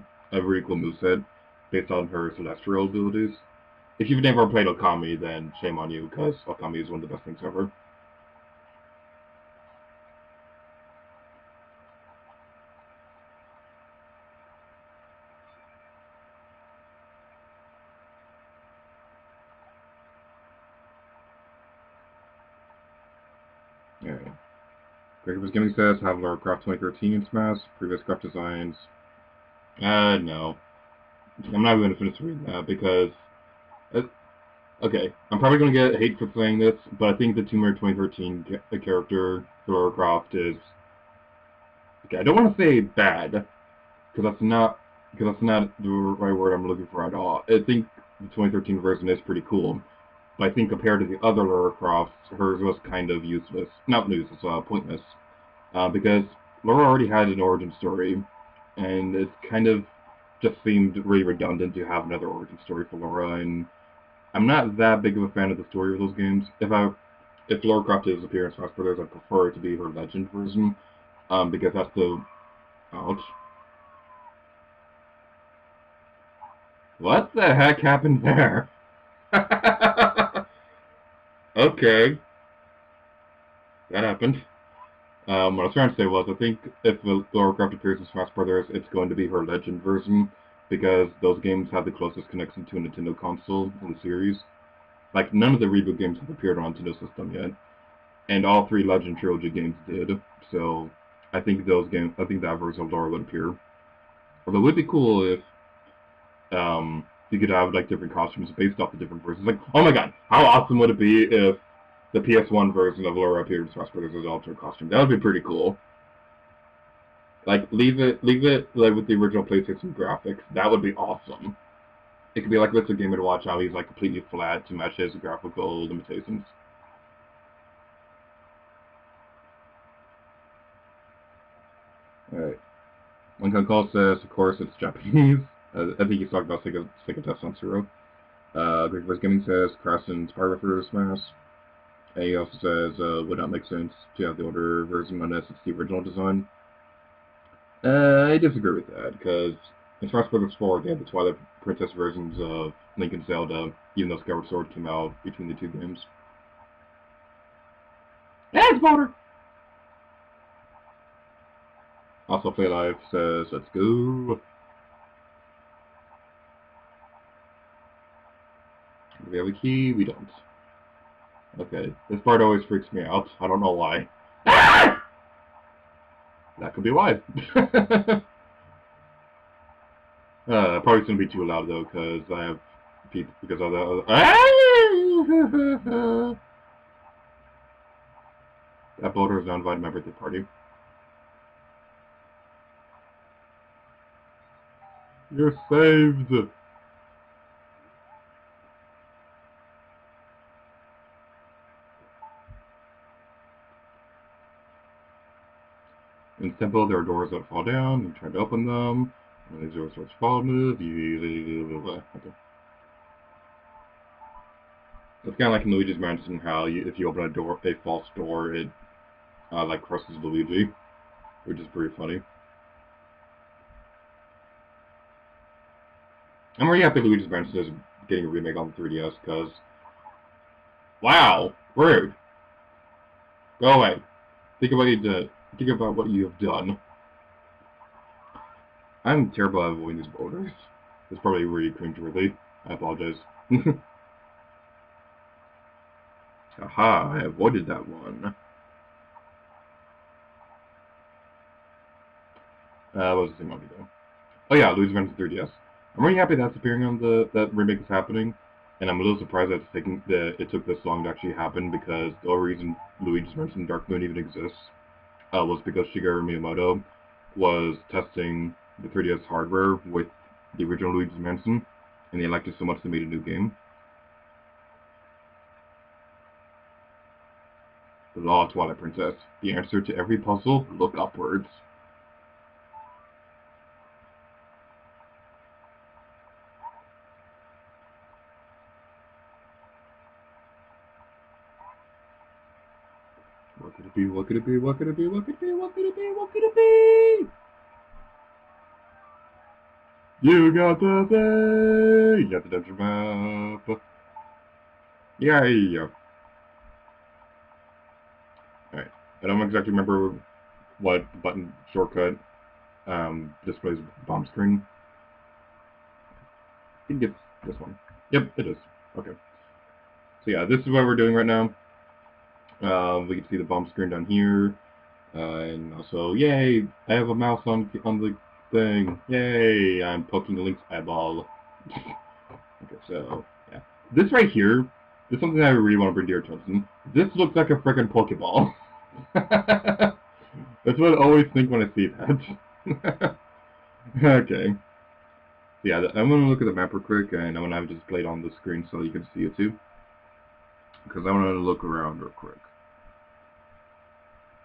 based on her celestial abilities. If you've never played Okami, then shame on you, because Okami is one of the best things ever. Yeah. Greg was Gaming says, have Lara Croft 2013 in Smash, previous craft designs. No. I'm not going to finish reading that because... okay, I'm probably going to get hate for saying this, but I think the Tomb Raider 2013 character for Lara Croft is... okay, I don't want to say bad, because that's not the right word I'm looking for at all. I think the 2013 version is pretty cool, but I think compared to the other Lara Crofts, hers was kind of useless. Not useless, pointless. Because Lara already had an origin story, and it kind of just seemed really redundant to have another origin story for Lara, and I'm not that big of a fan of the story of those games. If Lara Croft is appearing in Smash Brothers, I'd prefer it to be her Legend version, because that's the... ouch. What the heck happened there? Okay. That happened. What I was trying to say was, I think if Lara Croft appears in Smash Brothers, it's going to be her Legend version, because those games have the closest connection to a Nintendo console in the series. Like, none of the reboot games have appeared on Nintendo system yet, and all 3 Legend Trilogy games did, so I think that version of Lara would appear. Although it would be cool if you could have like different costumes based off the different versions. Like, oh my god, how awesome would it be if the PS1 version of Lara appeared in Smash Bros. As an alternate costume? That would be pretty cool. Like, leave it like with the original PlayStation graphics. That would be awesome. It could be like with a Game & Watch, how he's like completely flat to match his graphical limitations. Alright. One call says, of course, it's Japanese. I think he's talking about Sega Test on Zero. Great Voice Gaming says, Crescent's Pyrofer Smash. And he also says, would not make sense to have the older version unless it's the original design. I disagree with that, because in Smash Bros. 4, they had the Twilight Princess versions of Link and Zelda, even though Skyward Sword came out between the two games. Yeah, it's better! Also, Play Live says, let's go. Do we have a key? We don't. Okay, this part always freaks me out. I don't know why. That could be why. Probably shouldn't be too loud though, because I have people. Because of the. That boulder is not invited my birthday party. You're saved. In Temple, there are doors that fall down. You try to open them. When these doors start to fall, move. Okay. It's kind of like in Luigi's Mansion, how if you open a false door, it like crushes Luigi, which is pretty funny. I'm really happy Luigi's Mansion is getting a remake on the 3DS, because wow, rude. Go away. Think about what you did. Think about what you have done. I'm terrible at avoiding these boulders. It's probably really cringeworthy. I apologize. Aha, I avoided that one. What was the thing on though? Oh yeah, Luigi's Mansion 3DS. I'm really happy that's appearing on that remake is happening, and I'm a little surprised that it took this long to actually happen, because the only reason Luigi's Mansion Dark Moon even exists was because Shigeru Miyamoto was testing the 3DS hardware with the original Luigi's Mansion, and they liked it so much they made a new game. The Law of Twilight Princess. The answer to every puzzle, look upwards. What could it be? What could it be? What could it be? What could it be? What could it be? What could it be? You got the thing! You got the dungeon map. Yay! Alright. I don't exactly remember what button shortcut displays bomb screen. I think it's this one. Yep, it is. Okay. So yeah, this is what we're doing right now. We can see the bomb screen down here. And also, yay! I have a mouse on the thing. Yay! I'm poking the Link's eyeball. Okay, so, yeah. This right here is something I really want to bring to your attention. This looks like a frickin' Pokeball. That's what I always think when I see that. Okay. Yeah, I'm going to look at the map real quick, and I'm going to have it displayed on the screen so you can see it too. Because I want to look around real quick.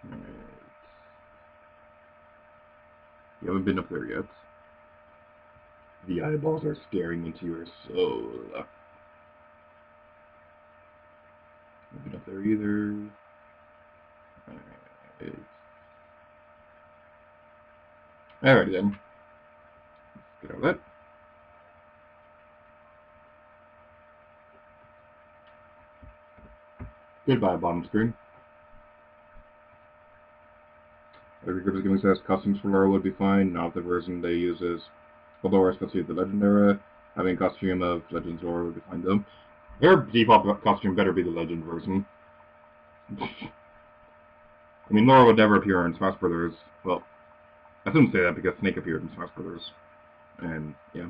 Alright. You haven't been up there yet. The eyeballs are staring into your soul. Haven't been up there either. Alright. Alrighty then. Let's get out of that. Goodbye, bottom screen. Every group is giving says costumes for Laura would be fine, not the version they use is Laura, especially the Legend era. Having a costume of Legend's Laura would be fine though. Their default costume better be the Legend version. I mean, Laura would never appear in Smash Brothers. Well, I shouldn't say that because Snake appeared in Smash Brothers. And, yeah.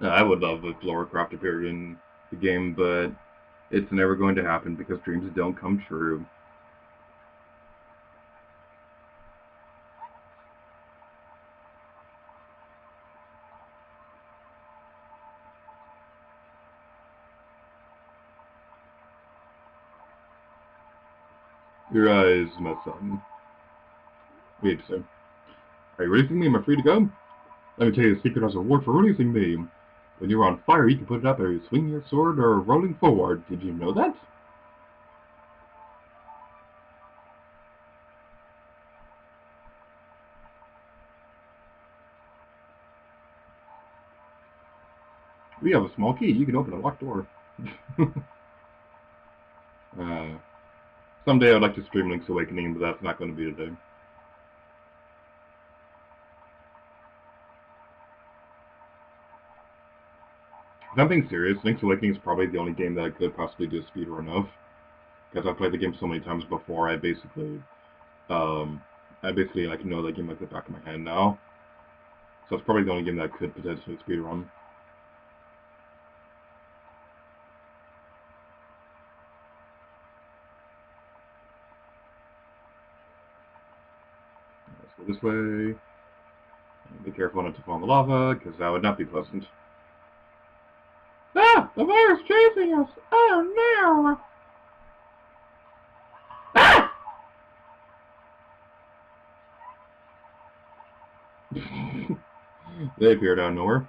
I would love if Laura Croft appeared in the game, but it's never going to happen because dreams don't come true. Your eyes, my son. Wait, so. Are you releasing me? Am I free to go? Let me tell you the secret as a reward for releasing me. When you're on fire, you can put it up either swinging your sword or rolling forward. Did you know that? We have a small key. You can open a locked door. Someday I'd like to stream Link's Awakening, but that's not going to be today. If I'm being serious, Link's Awakening is probably the only game that I could possibly do a speedrun of. Because I've played the game so many times before, I basically like know that game like the back of my hand now. So it's probably the only game that I could potentially speedrun. Let's go this way. Be careful not to fall in the lava, because that would not be pleasant. Ah! The fire's chasing us! Oh no! Ah! They appeared out of nowhere.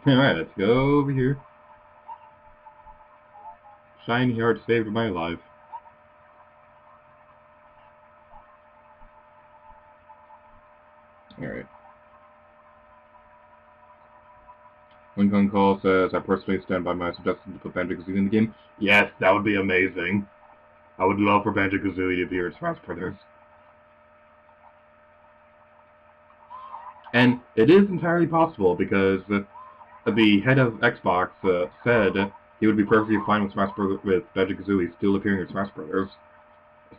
Alright, let's go over here. Shiny heart saved my life. Alright. Lincoln Call says, I personally stand by my suggestion to put Banjo-Kazooie in the game. Yes, that would be amazing. I would love for Banjo-Kazooie to appear in Smash Brothers. And it is entirely possible because the head of Xbox said he would be perfectly fine with Smash Brothers, with Banjo-Kazooie still appearing in Smash Brothers.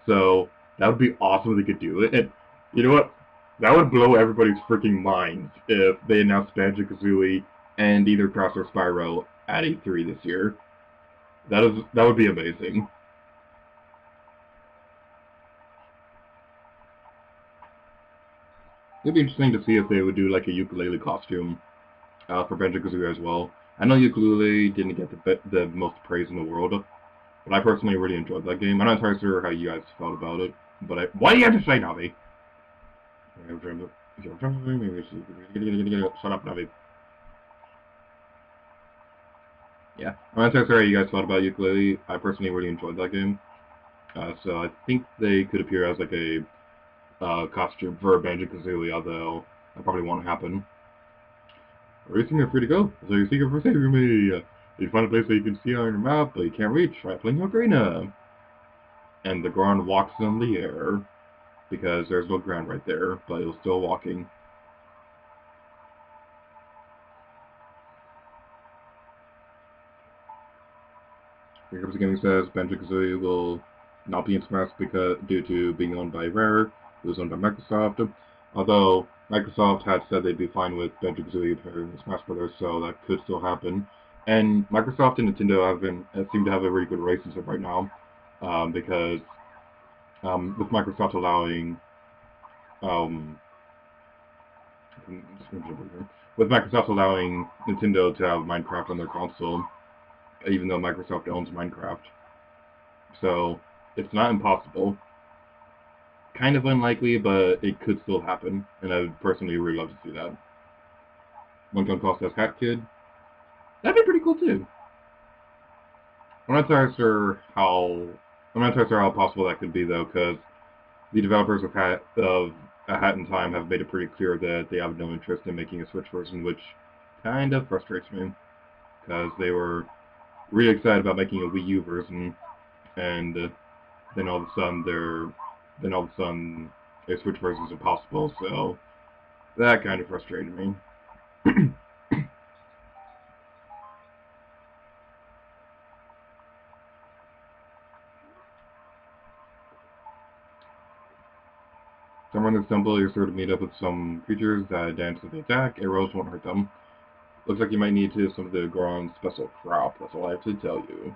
So that would be awesome if they could do it. And you know what? That would blow everybody's freaking minds if they announced Banjo-Kazooie and either Cross or Spyro at E3 this year. That would be amazing. It'd be interesting to see if they would do like a ukulele costume for Banjo-Kazooie as well. I know ukulele didn't get the most praise in the world, but I personally really enjoyed that game. I'm not entirely sure how you guys felt about it, but why do you have to say Navi? Shut up, Navi. Yeah, I'm not entirely sure how you guys felt about ukulele. I personally really enjoyed that game. So I think they could appear as like a costume for Banjo-Kazooie, although that probably won't happen. Racing, you're free to go. So you're seeking for saving me. You find a place that you can see on your map, but you can't reach. Try playing Ocarina. And the ground walks in the air, because there's no ground right there, but it was still walking. Here comes the gaming says Banjo-Kazooie will not be in Smash because due to being owned by Rare, it was owned by Microsoft. Although Microsoft had said they'd be fine with Banjo-Kazooie in Smash Brothers, so that could still happen. And Microsoft and Nintendo seem to have a really good relationship right now, because with Microsoft allowing Nintendo to have Minecraft on their console, even though Microsoft owns Minecraft. So it's not impossible. Kind of unlikely, but it could still happen, and I would personally really love to see that. One Gun Call says Hat Kid. That'd be pretty cool too. I'm not entirely sure how possible that could be though, because the developers of A Hat in Time have made it pretty clear that they have no interest in making a Switch version, which kind of frustrates me, because they were really excited about making a Wii U version, and then all of a sudden a Switch version is impossible. So that kind of frustrated me. Somewhere in this temple, you're sure to meet up with some creatures that dance with the attack. Arrows won't hurt them. Looks like you might need to some of the Goron's special crop. That's all I have to tell you.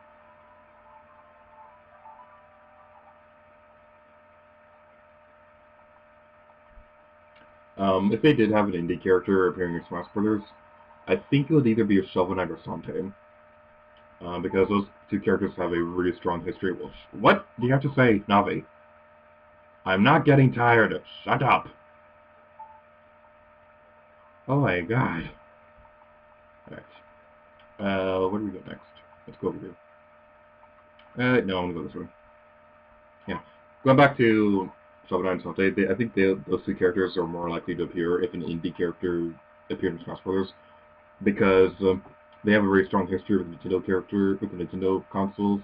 If they did have an indie character appearing in Smash Brothers, I think it would either be a Shovel Knight or Sante. because those two characters have a really strong history. Well, what do you have to say, Navi? I'm not getting tired. Shut up. Oh my god. Alright. Where do we go next? Let's go over here. No, I'm gonna go this way. Yeah. Going back to Shovel Knight and Sante, I think those two characters are more likely to appear if an indie character appeared in Smash Brothers, because they have a very strong history with the Nintendo consoles,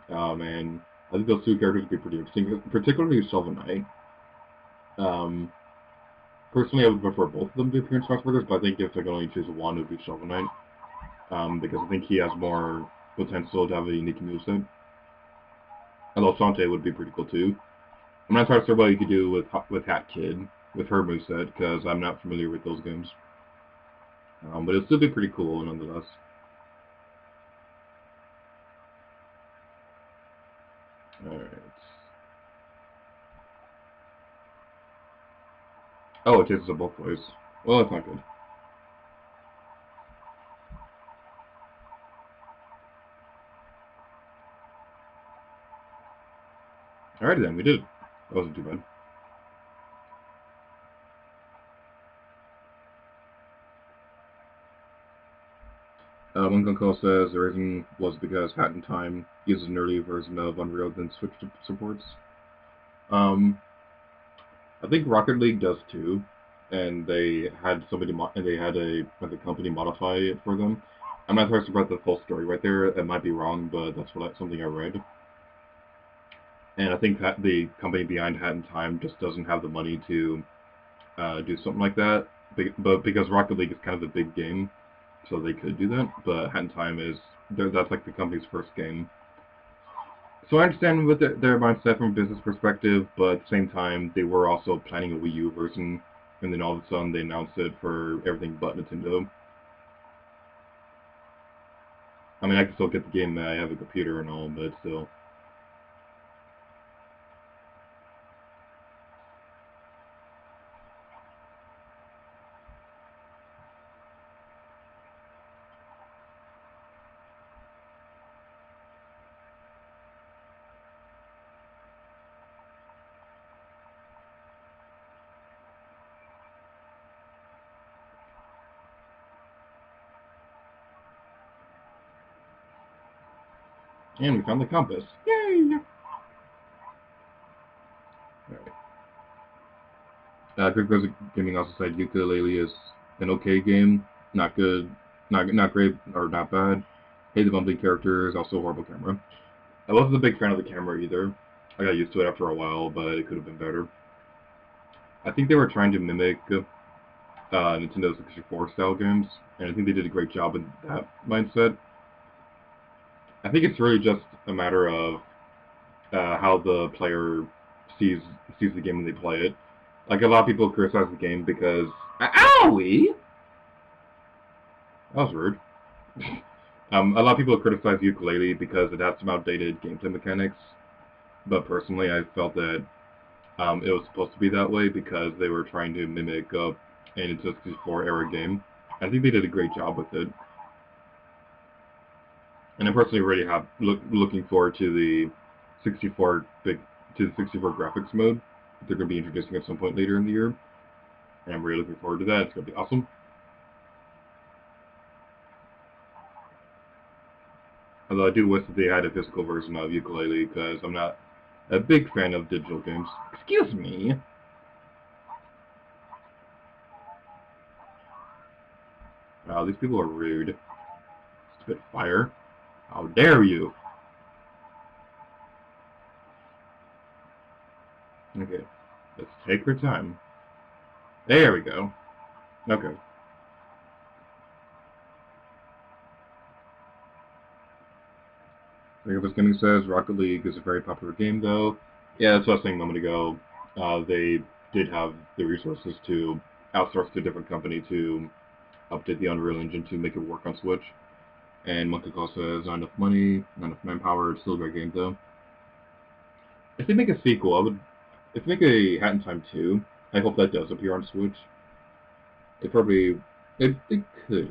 and I think those two characters would be pretty interesting, particularly Shovel Knight. Personally, I would prefer both of them to appear in Smash Brothers, but I think if I could only choose one, it would be Shovel Knight, because I think he has more potential to have a unique moveset. Although Sante would be pretty cool too. I'm not entirely sure what you could do with Hat Kid, with her moveset, because I'm not familiar with those games. But it'd still be pretty cool nonetheless. Alright. Oh, it chases it both ways. Well, that's not good. Alrighty then, we did it. That wasn't too bad. One Gunko says the reason was because Hat in Time uses an early version of Unreal than Switch supports. I think Rocket League does too, and they had a company modify it for them. I'm not sure about the full story right there. It might be wrong, but that's something I read. And I think that the company behind Hat in Time just doesn't have the money to do something like that. But because Rocket League is kind of a big game, so they could do that. But Hat in Time that's like the company's first game. So I understand with their mindset from a business perspective, but at the same time, they were also planning a Wii U version, and then all of a sudden they announced it for everything but Nintendo. I mean, I can still get the game. I have a computer and all, but still. And we found the compass. Yay! Alright. Good Rose Gaming also said Yooka-Laylee is an okay game. Not good, not great, or not bad. Hate the bumpy characters, also a horrible camera. I wasn't a big fan of the camera either. I got used to it after a while, but it could have been better. I think they were trying to mimic Nintendo 64 style games, and I think they did a great job in that mindset. I think it's really just a matter of how the player sees the game when they play it. Like, a lot of people criticize the game because... Owie! That was rude. A lot of people criticize Yooka-Laylee because it has some outdated gameplay mechanics, but personally I felt that it was supposed to be that way because they were trying to mimic an Nintendo 64 era game. I think they did a great job with it. And I'm personally really looking forward to the 64 graphics mode that they're going to be introducing at some point later in the year. And I'm really looking forward to that. It's going to be awesome. Although I do wish that they had a physical version of Yooka-Laylee because I'm not a big fan of digital games. Excuse me. Wow, these people are rude. Spit fire. How dare you? Okay, let's take our time. There we go. Okay. Jacob Gaming says Rocket League is a very popular game, though. Yeah, that's what I was saying a moment ago. They did have the resources to outsource to a different company to update the Unreal Engine to make it work on Switch. And Monkey Call says not enough money, not enough manpower. It's still a great game, though. If they make a sequel, if they make a Hat in Time 2, I hope that does appear on Switch. It could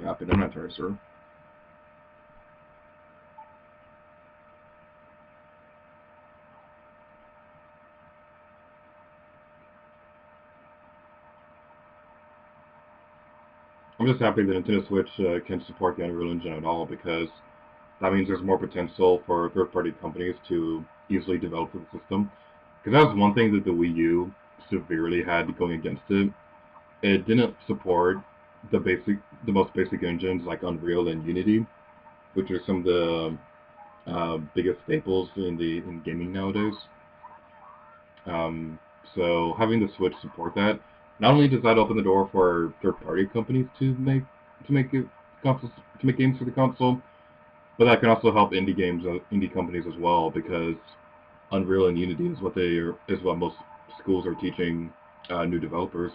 happen. I'm not entirely sure. I'm just happy that Nintendo Switch can support the Unreal Engine at all, because that means there's more potential for third-party companies to easily develop the system. Because that was one thing that the Wii U severely had going against it. It didn't support the most basic engines like Unreal and Unity, which are some of the biggest staples in gaming nowadays. So having the Switch support that, not only does that open the door for third-party companies to make games for the console, but that can also help indie companies as well, because Unreal and Unity is what most schools are teaching new developers.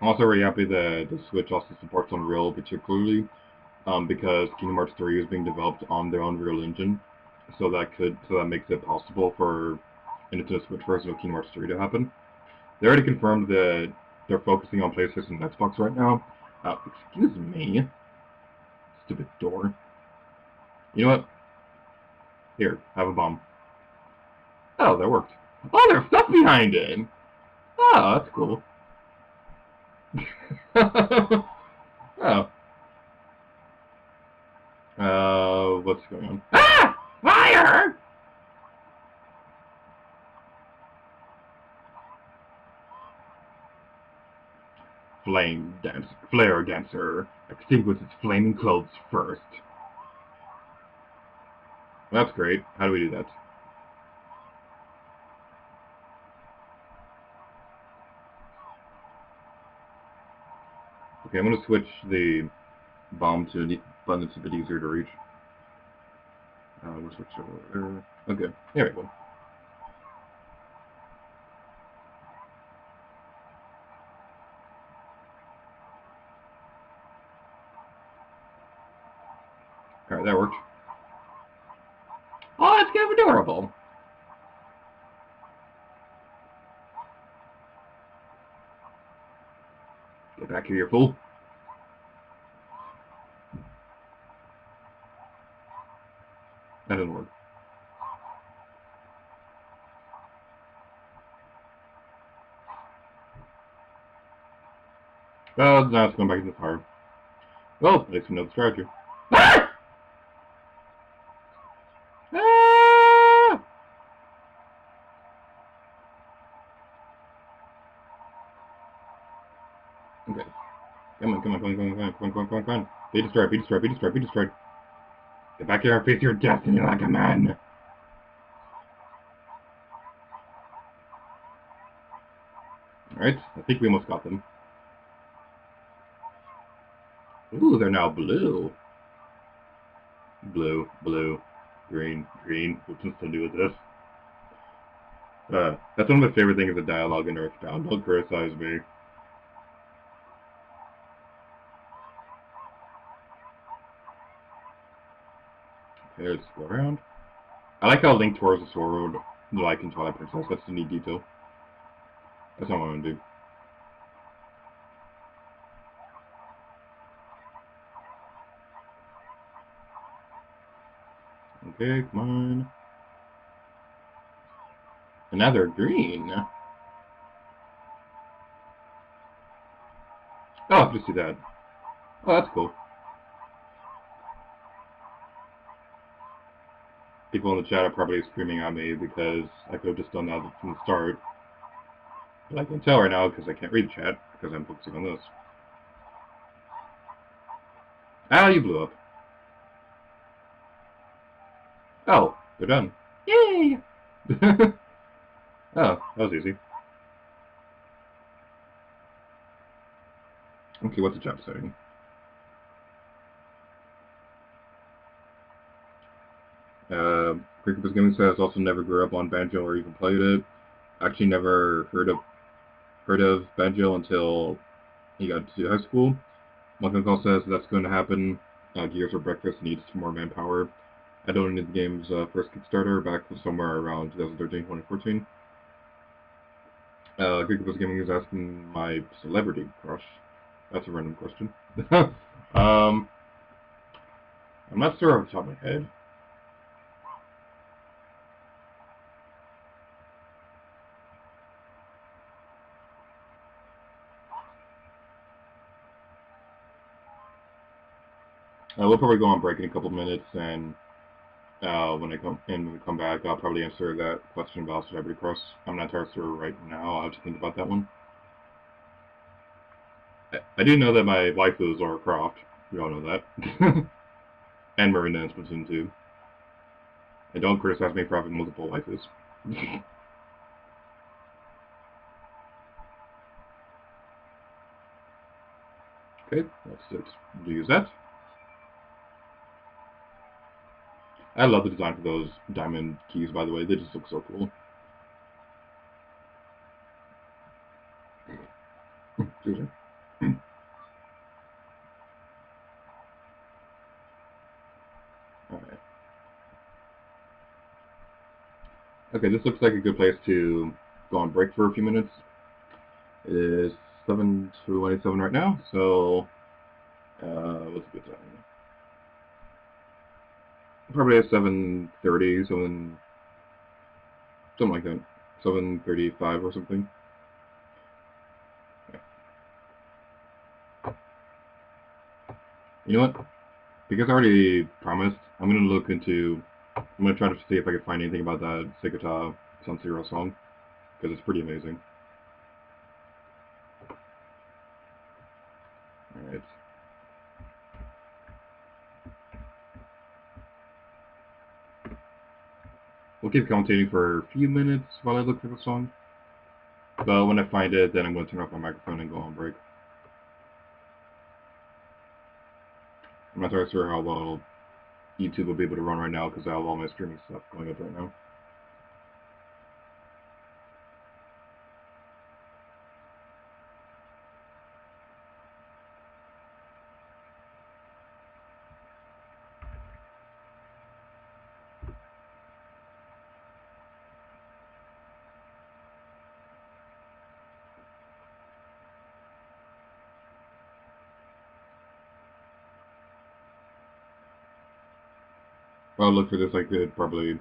I'm also very happy that the Switch also supports Unreal, particularly because Kingdom Hearts 3 is being developed on their Unreal Engine, so that makes it possible for a Nintendo Switch version of Kingdom Hearts 3 to happen. They already confirmed that they're focusing on PlayStation and Xbox right now. Excuse me, stupid door. You know what? Here, have a bomb. Oh, that worked. Oh, there's stuff behind it. Oh, that's cool. Oh. What's going on? Ah! Fire! Flare dancer. Extinguish its flaming clothes first. That's great. How do we do that? Okay, I'm gonna switch the bomb to a button that's a bit easier to reach. We'll switch over there. Okay, there we go. Alright, that worked. Oh, it's kind of adorable. Get back here, you fool. That didn't work. Well, now it's going back into the fire. Well, at least we know the strategy. Ah! Ah! Okay. Come on. Be destroyed. Get back here and face your destiny like a man. Alright, I think we almost got them. Ooh, they're now blue. Blue, green. What's this to do with this? That's one of my favorite things of dialogue in Earthbound. Don't criticize me. Okay, let's go around. I like how Link twirls the sword like in Twilight Princess. That's a neat detail. That's not what I'm gonna do. Okay, come on. And now they're green. Oh, I can just see that. Oh, that's cool. People in the chat are probably screaming at me because I could have just done that from the start. But I can tell right now because I can't read the chat because I'm focusing on this. Ah, you blew up. Oh, they're done. Yay! Oh, that was easy. Okay, what's the chat saying? Cricket Gaming says also never grew up on Banjo or even played it. Actually never heard of Banjo until he got to high school. Monkey Call says that's going to happen. Gears for Breakfast needs more manpower. I donated the game's first Kickstarter back somewhere around 2013-2014. Cricket Gaming is asking my celebrity crush. That's a random question. I'm not sure off the top of my head. We'll probably go on break in a couple minutes, and when we come back, I'll probably answer that question about Celebrity Crush. I'm not entirely sure right now. I'll have to think about that one. I do know that my waifu is Lara Croft. We all know that. And Marina in Splatoon 2. And don't criticize me for having multiple waifus. Okay, let's just use that. I love the design for those diamond keys, by the way. They just look so cool. Excuse me. Alright. Okay, this looks like a good place to go on break for a few minutes. It is 7:27 right now, so what's a good time? Probably at 7:30, something like that. 7:35 or something. Yeah. You know what? Because I already promised, I'm gonna try to see if I can find anything about that Sekata Sun Zero song, because it's pretty amazing. Alright. We'll keep commentating for a few minutes while I look for the song. But when I find it, then I'm going to turn off my microphone and go on break. I'm not entirely sure how well YouTube will be able to run right now because I have all my streaming stuff going up right now. Well, look for this, I could probably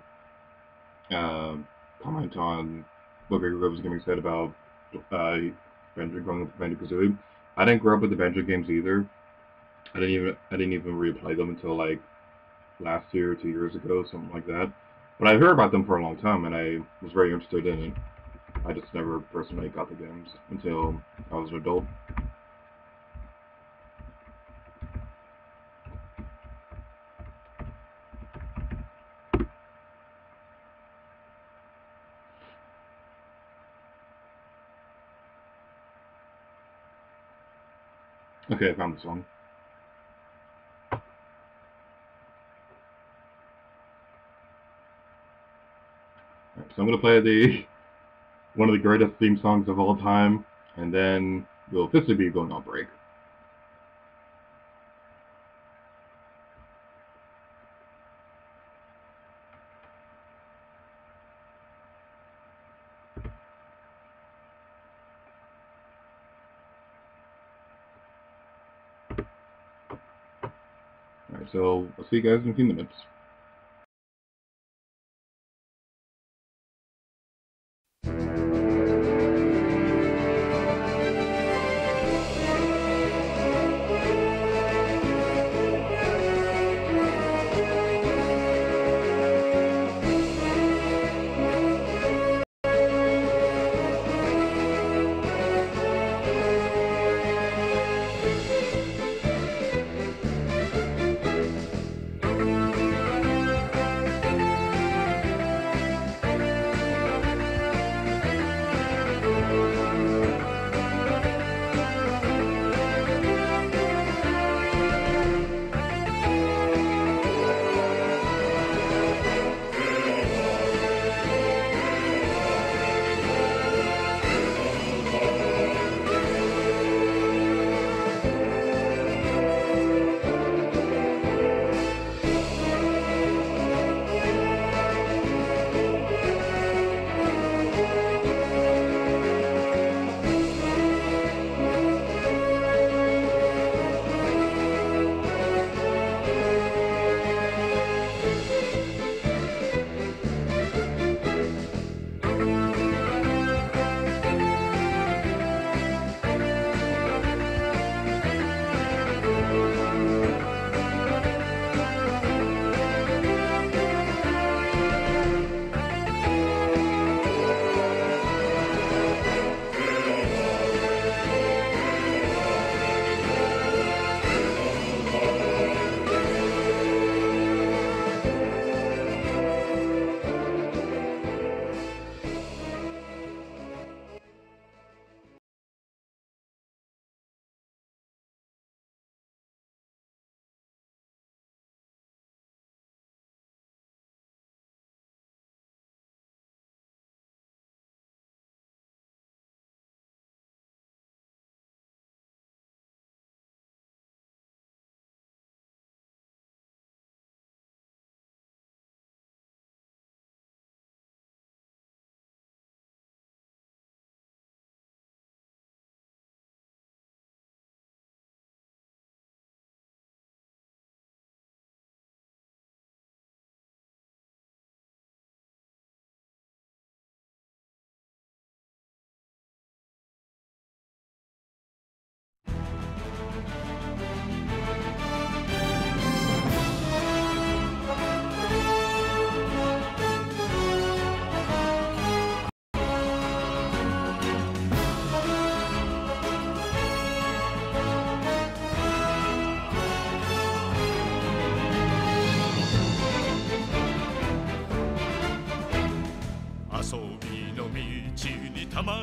comment on what Gregor was giving said about Banjo growing up with Banjo-Kazooie. I didn't grow up with the Banjo games either. I didn't even really play them until like last year, 2 years ago, something like that. But I heard about them for a long time, and I was very interested in it. I just never personally got the games until I was an adult. Okay, I found the song. Right, so I'm gonna play one of the greatest theme songs of all time, and then we'll officially be going on break. Alright, so I'll see you guys in a few minutes.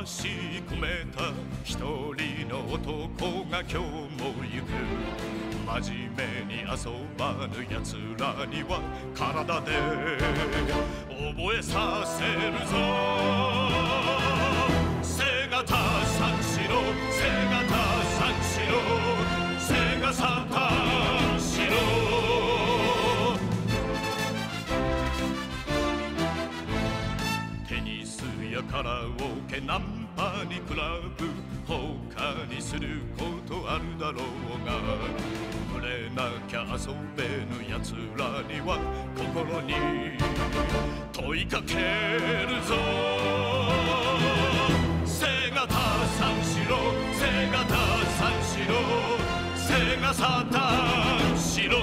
し込めた一人の男が今日も行く。真面目に遊ばぬ奴らには体で覚えさせるぞ。背がた三四郎、背がた三四郎、背がサタン四郎。テニスやカラオケナンパにクラブ、他にすることあるだろうが、触れなきゃ遊べぬやつらには心に問いかけるぞ。背がた三四郎、背がた三四郎、背がサタン四郎。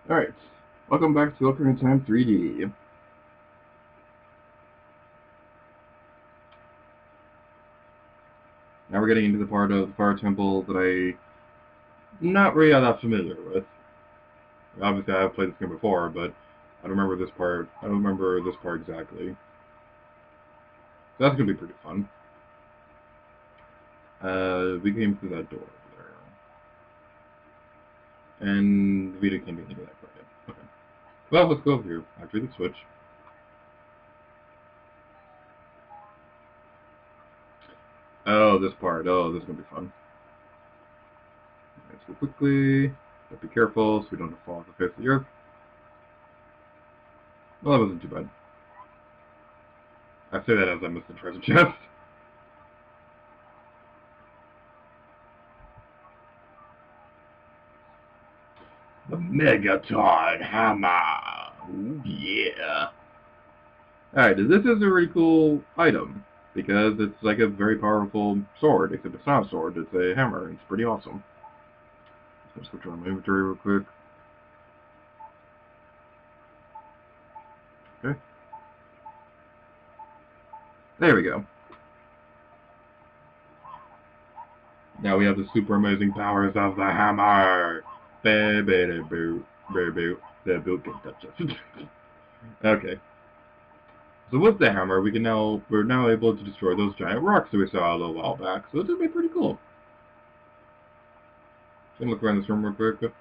Alright, welcome back to Ocarina of Time 3D. Now we're getting into the part of the Fire Temple that I'm not really all that familiar with. Obviously, I have played this game before, but I don't remember this part. I don't remember this part exactly. So that's gonna be pretty fun. We came through that door over there, and we can't do anything that part yet. Okay. Well, let's go over here. Activate the switch. Oh, this part. Oh, this is gonna be fun. Let's go quickly. But be careful so we don't fall off the face of the earth. Well, that wasn't too bad. I say that as I missed the treasure chest. The Megaton Hammer! Ooh, yeah! Alright, this is a really cool item, because it's like a very powerful sword, except it's not a sword, it's a hammer, and it's pretty awesome. Let's switch on my inventory real quick. Okay. There we go. Now we have the super amazing powers of the hammer! Ba-ba-da-boo, ba-boo, the boot can touch us. Okay. So with the hammer, we're now able to destroy those giant rocks that we saw a little while back. So this would be pretty cool. Just gonna look around this room real quick.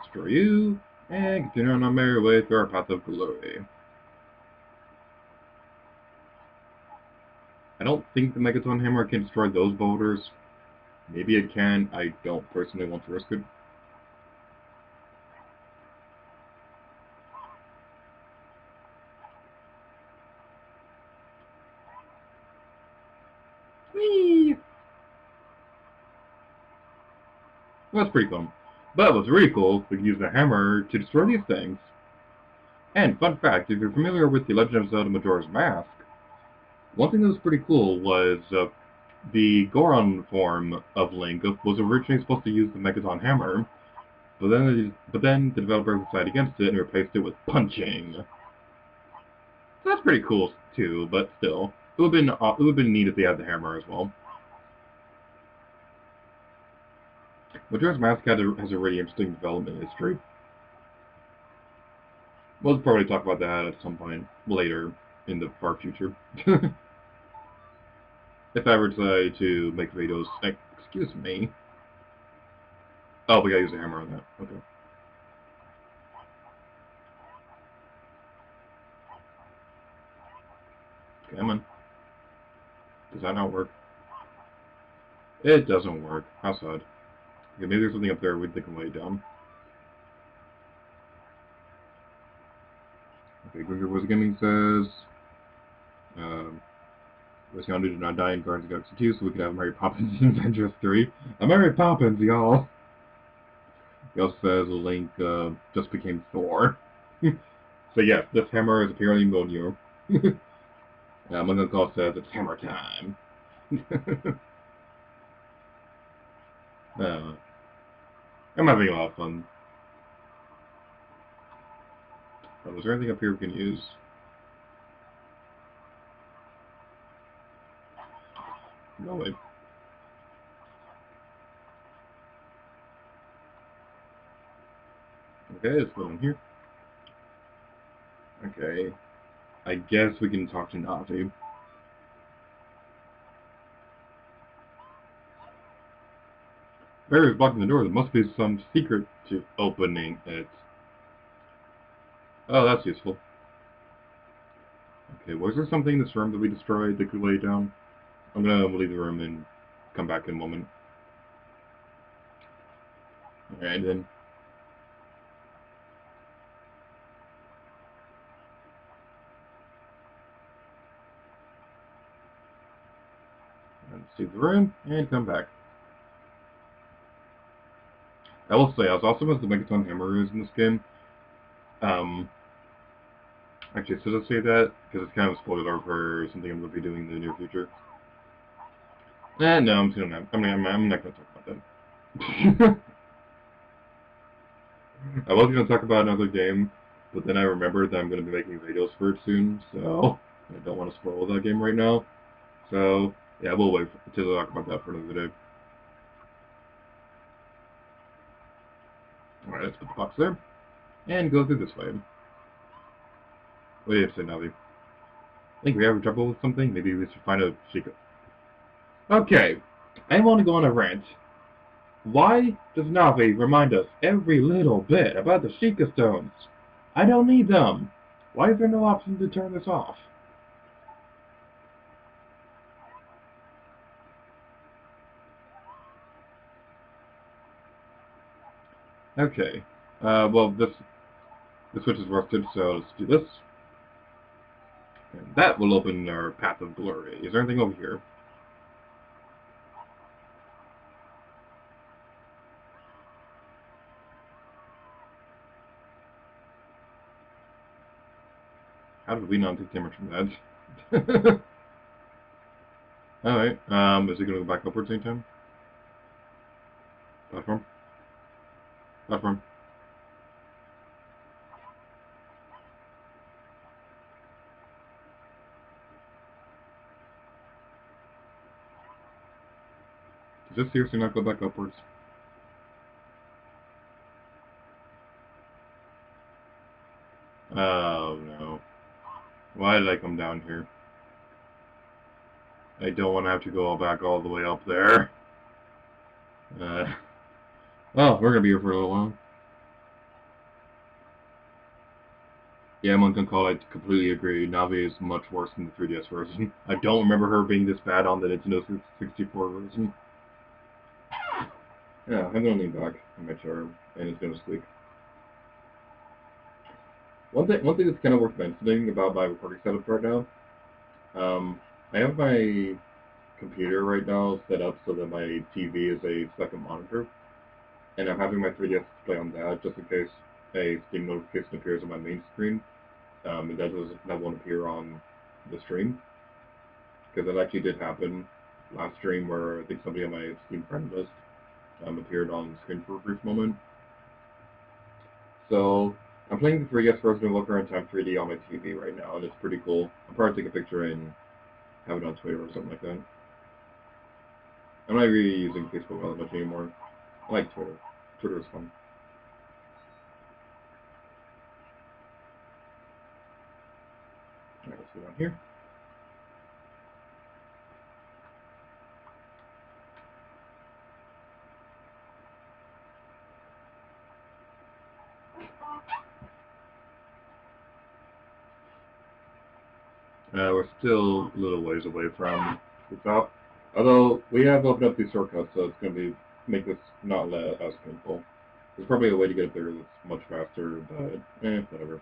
Destroy you, and continue on our merry way through our path of glory. I don't think the Megaton Hammer can destroy those boulders. Maybe it can. I don't personally want to risk it. Whee! Well, that's pretty fun. But what's really cool, we can use the hammer to destroy these things. And fun fact, if you're familiar with the Legend of Zelda Majora's Mask, one thing that was pretty cool was the Goron form of Link was originally supposed to use the Megaton Hammer, but then the developer decided against it and replaced it with punching. So that's pretty cool too, but still, it would have been neat if they had the hammer as well. Majora's Mask has a really interesting development history. We'll probably talk about that at some point later in the far future. If I ever decide to make videos, excuse me. Oh, we gotta use a hammer on that. Okay. Come on. Does that not work? It doesn't work. How sad. Okay, maybe there's something up there we can lay down. Okay, Grimgar Was Gaming says, Risky did not die in Guardians of the Galaxy 2, so we could have Mary Poppins in Avengers 3. Mary Poppins, y'all! He also says Link just became Thor. So yes, this hammer is apparently Mjolnir. Mungo Call says it's hammer time. I'm having a lot of fun. Oh, is there anything up here we can use? No way. Okay, let's go in here. Okay. I guess we can talk to Navi. Barrier's blocking the door. There must be some secret to opening it. Oh, that's useful. Okay, was there something in this room that we destroyed that could lay down? I'm gonna leave the room and come back in a moment. Alright then. Let's leave the room and come back. I will say, as awesome as the Megaton Hammer is in this game, actually, should I say that? Because it's kind of a spoiler for something I'm going to be doing in the near future. No, I'm not going to talk about that. I was going to talk about another game, but then I remembered that I'm going to be making videos for it soon, so I don't want to spoil that game right now. So, yeah, we'll wait until I talk about that for another day. Alright, let's put the box there, and go through this way. What do you have to say, Navi? I think we're having trouble with something. Maybe we should find a secret. Okay, I want to go on a rant. Why does Navi remind us every little bit about the Sheikah stones? I don't need them. Why is there no option to turn this off? Okay. Well, this switch is rusted, so let's do this. And that will open our path of glory. Is there anything over here? How did we not take damage from that? Alright, is he gonna go back upwards anytime? Platform? Platform. Does this seriously not go back upwards? Oh no. Why did I come down here? I don't want to have to go back all the way up there. Well, we're gonna be here for a little while. Yeah, I'm on call. I completely agree. Navi is much worse than the 3DS version. I don't remember her being this bad on the Nintendo 64 version. Yeah, I'm gonna lean back in my chair, and it's gonna squeak. One thing that's kind of worth mentioning about my recording setup right now, I have my computer right now set up so that my TV is a second monitor, and I'm having my 3DS play on that just in case a Steam notification appears on my main screen. That won't appear on the stream, because that actually did happen last stream where I think somebody on my Steam friend list appeared on the screen for a brief moment. So I'm playing the 3DS version of Ocarina Time 3D on my TV right now, and it's pretty cool. I'll probably take a picture and have it on Twitter or something like that. I'm not really using Facebook all that much anymore. I like Twitter. Twitter is fun. Alright, let's go down here. We're still a little ways away from the top. Although, we have opened up these shortcuts, so it's going to make this not as painful. There's probably a way to get up there that's much faster, but, whatever.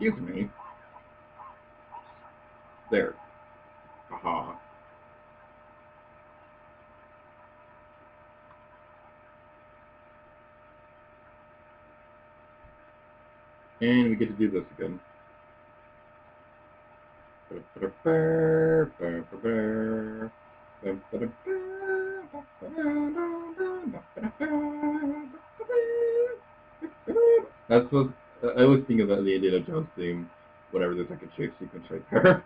Excuse me. There. Aha. And we get to do this again. That's what I always think about the Indiana Jones theme whenever there's like a chase sequence right there.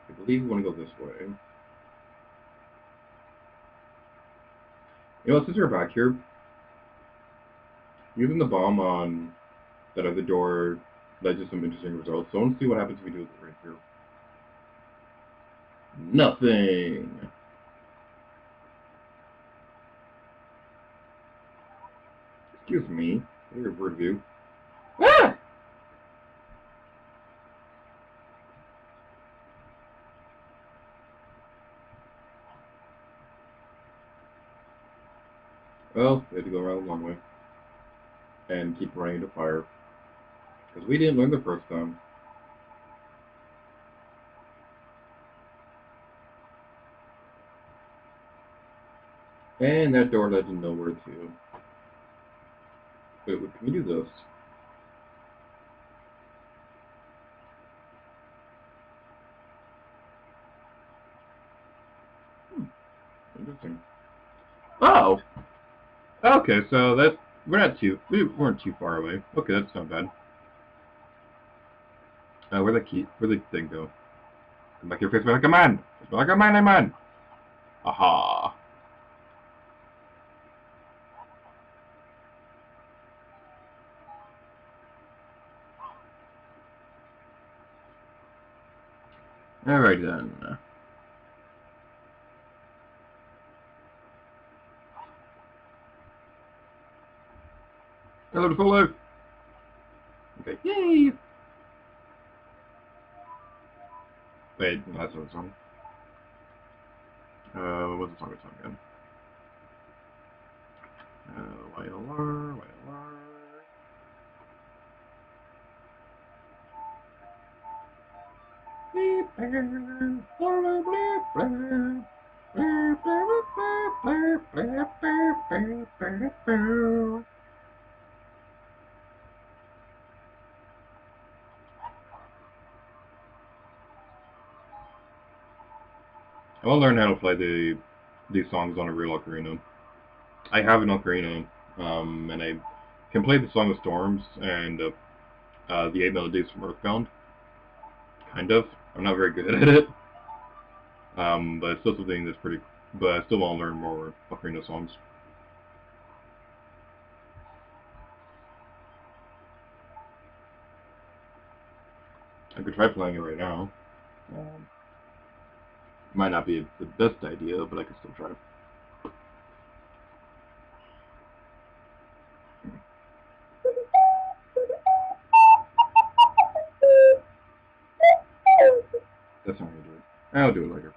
I believe we want to go this way. You know, since we're back here, using the bomb on that other door led to some interesting results. So I want to see what happens if we do it right here. Nothing! Excuse me. Your word view. Ah! Well, we had to go around the long way. And keep running into fire. Because we didn't learn the first time. And that door led to nowhere too. Wait, can we do this? Interesting. Oh! Okay, so that we weren't too far away. Okay, that's not bad. Where'd the thing go? Come back here, face me like a man! Face me like a manly man! Aha! Alright then. Hello to full life! Okay, yay! Wait, that's what it's on. What's the song it's on again? YLR. I want to learn how to play these songs on a real ocarina. I have an ocarina, and I can play the Song of Storms and the 8 Melodies from Earthbound. Kind of. I'm not very good at it. But it's still something that's pretty... But I still want to learn more ocarina songs. I could try playing it right now. Might not be the best idea, but I could still try. That's not gonna do it. I'll do it later.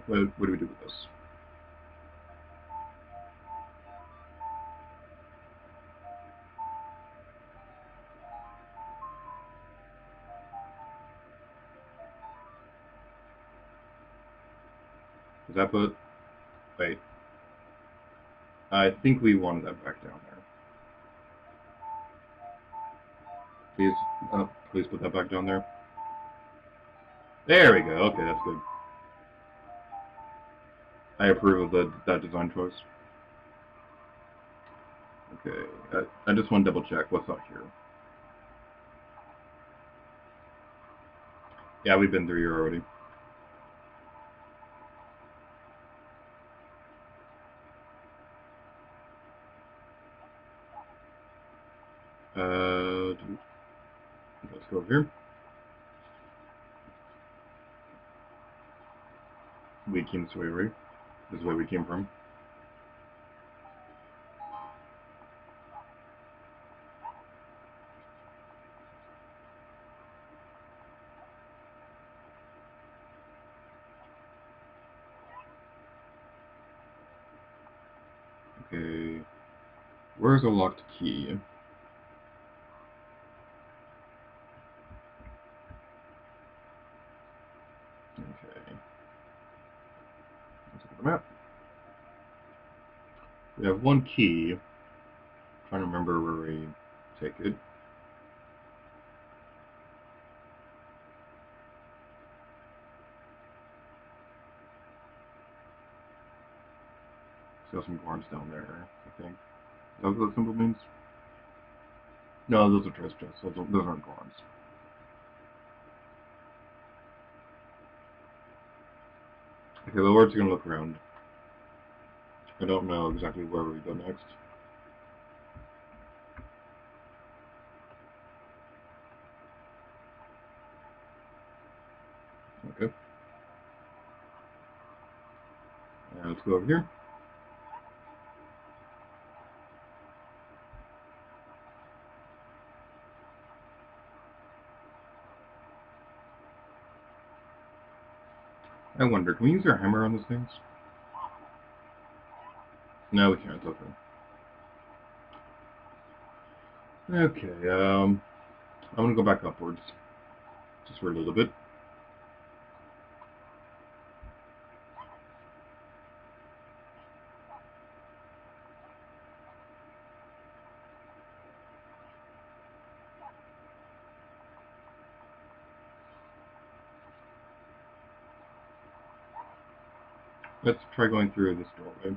What do we do with this? Does that put... Wait. I think we wanted that back down there. Please put that back down there. There we go. Okay, that's good. I approve of that design choice. Okay, I just want to double check what's up here. Yeah, we've been through here already. Let's go over here. We came this way, right? This is where we came from. Okay. Where's the locked key? Okay. Let's look at the map. We have one key. I'm trying to remember where we take it. Got some guards down there, I think. Is that what that symbol means? No, those are trust chests. Those aren't guards. Okay, the Lord's gonna look around. I don't know exactly where we go next. Okay. Let's go over here. I wonder, can we use our hammer on these things? No, we can't. Okay. Okay, I'm gonna go back upwards. Just for a little bit. Let's try going through this doorway.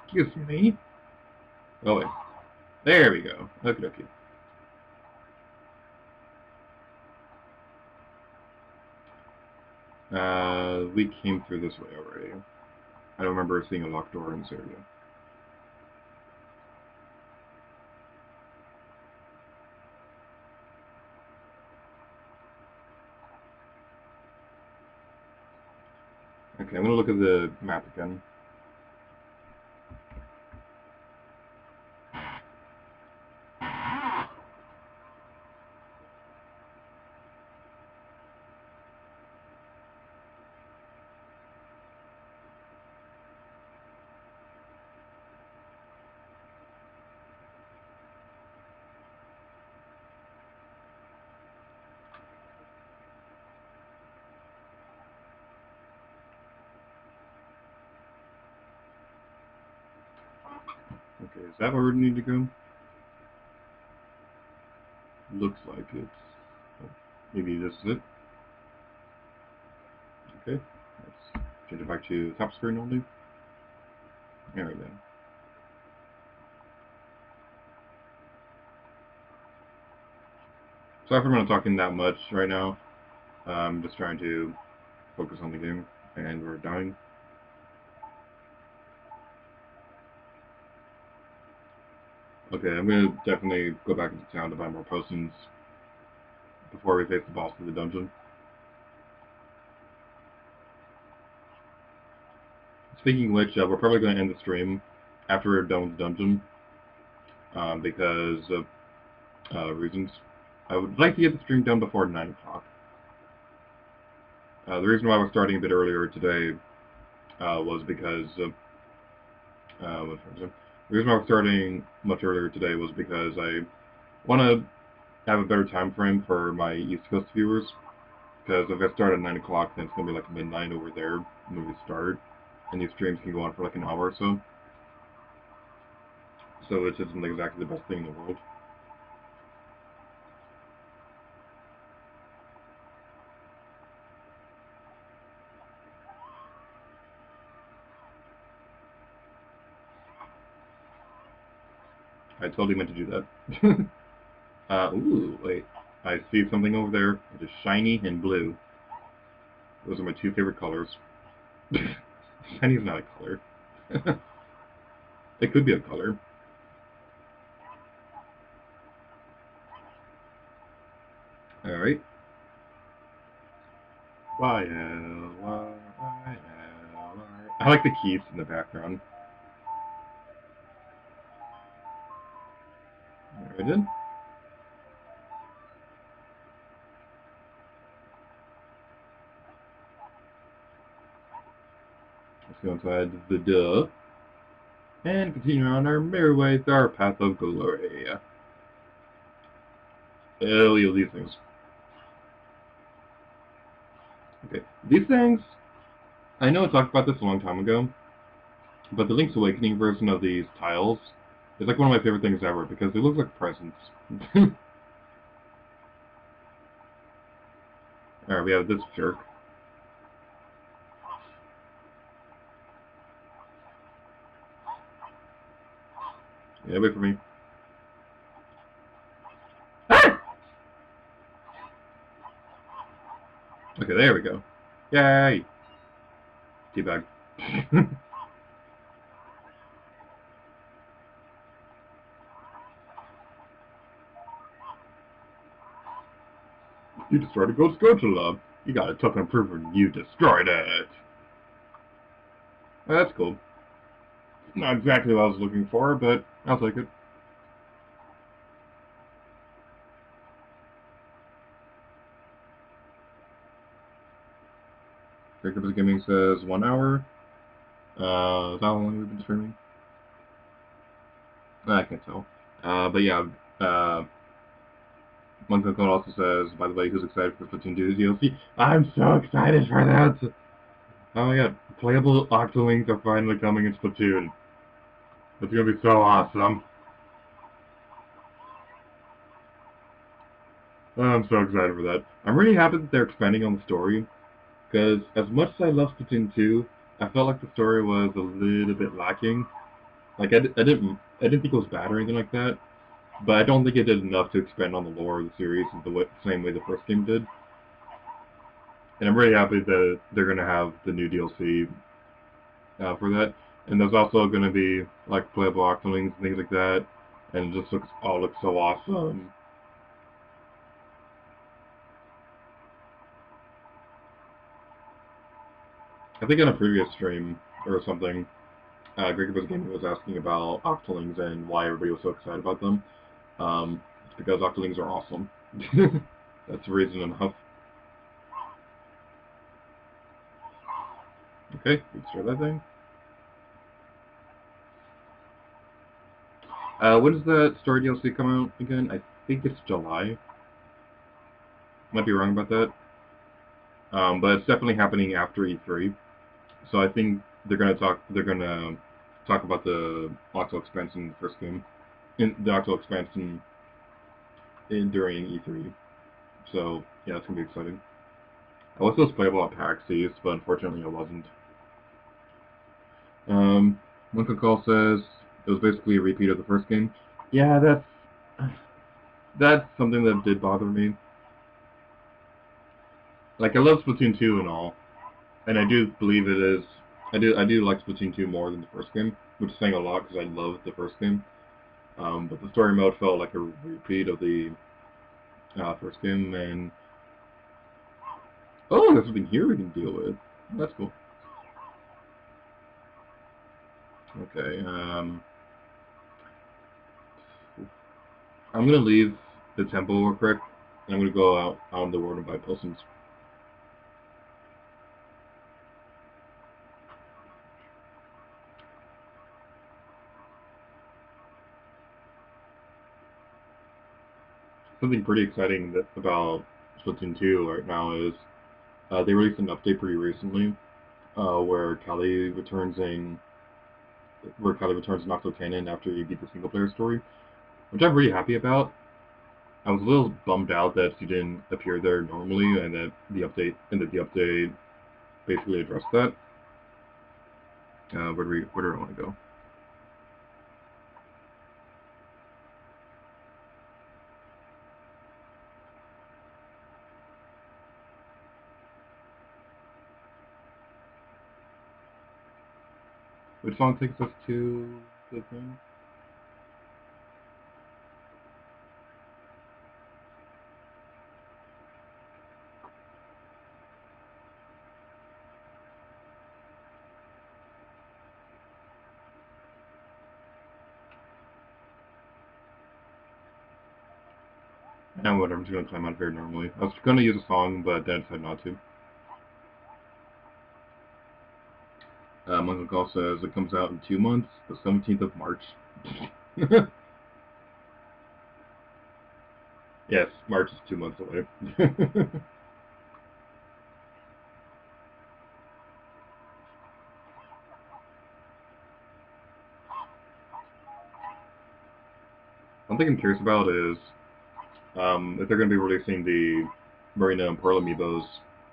Excuse me. Oh wait. There we go. Okay, okay. We came through this way already. I don't remember seeing a locked door in this area. Okay, I'm gonna look at the map again. Okay, is that where we need to go? Looks like it's... Oh, maybe this is it. Okay, let's change it back to top screen only. There we go. Sorry if I'm not talking that much right now. I'm just trying to focus on the game, and we're dying. Okay, I'm gonna definitely go back into town to buy more potions before we face the boss of the dungeon. Speaking of which, we're probably going to end the stream after we're done with the dungeon, because of reasons. I would like to get the stream done before 9 o'clock. The reason why we're starting a bit earlier today was because the reason why we're starting much earlier today was because I want to have a better time frame for my East Coast viewers. Because if I start at 9 o'clock, then it's going to be like midnight over there when we start. And these streams can go on for like an hour or so. So it isn't exactly the best thing in the world. I totally meant to do that. Ooh, wait. I see something over there. It is shiny and blue. Those are my two favorite colors. Shiny is not a color. It could be a color. Alright. Y-L-Y-L-Y. I like the keys in the background. Alright then. Let's go inside the door. And continue on our merry way through our path of glory. Oh, these things. Okay, these things, I know I talked about this a long time ago, but the Link's Awakening version of these tiles is like one of my favorite things ever because they look like presents. Alright, we have this jerk. Yeah, wait for me. Ah! Okay, there we go. Yay! Teabag. You destroyed a Ghost Godzilla. You got a token proof when you destroyed it. Oh, that's cool. Not exactly what I was looking for, but I'll take it. Great Gaming says 1 hour. Is that how long we've been streaming? I can't tell. But yeah, Monkey Code also says, by the way, who's excited for Splatoon 2 DLC? I'm so excited for that! Oh my god, playable Octolings are finally coming in Splatoon. It's gonna be so awesome. I'm so excited for that. I'm really happy that they're expanding on the story, because as much as I love Splatoon 2, I felt like the story was a little bit lacking. Like, I didn't think it was bad or anything like that, but I don't think it did enough to expand on the lore of the series in the same way the first game did. And I'm really happy that they're going to have the new DLC for that. And there's also going to be, like, playable Octolings and things like that, and it just all looks so awesome. I think in a previous stream or something, Great Gaming was asking about Octolings and why everybody was so excited about them. It's because Octolings are awesome. That's reason enough. Okay, let's try that thing. When does that story DLC come out again? I think it's July. Might be wrong about that. But it's definitely happening after E3. So I think they're gonna talk about the Octo expansion in the first game. The Octo expansion during E3. So yeah, it's gonna be exciting. I was supposed to play about PAX East, but unfortunately I wasn't. Uncle Call says it was basically a repeat of the first game. Yeah, that's something that did bother me. Like, I love Splatoon 2 and all, and I do believe it is. I do like Splatoon 2 more than the first game, which is saying a lot because I loved the first game. But the story mode felt like a repeat of the first game, and oh, there's something here we can deal with. That's cool. Okay. I'm gonna leave the temple real quick, and I'm gonna go out on the road and buy potions. Something pretty exciting about Splatoon 2 right now is they released an update pretty recently where Callie returns in Octo Canyon after you beat the single player story, which I'm pretty happy about. I was a little bummed out that she didn't appear there normally, and that the update basically addressed that. Where do I want to go? Which song takes us to the thing? And whatever, I'm just gonna climb out of here normally. I was gonna use a song, but then I decided not to. Uncle Call says it comes out in 2 months, the 17th of March. Yes, March is 2 months away. One thing I'm curious about is if they're going to be releasing the Marina and Pearl amiibos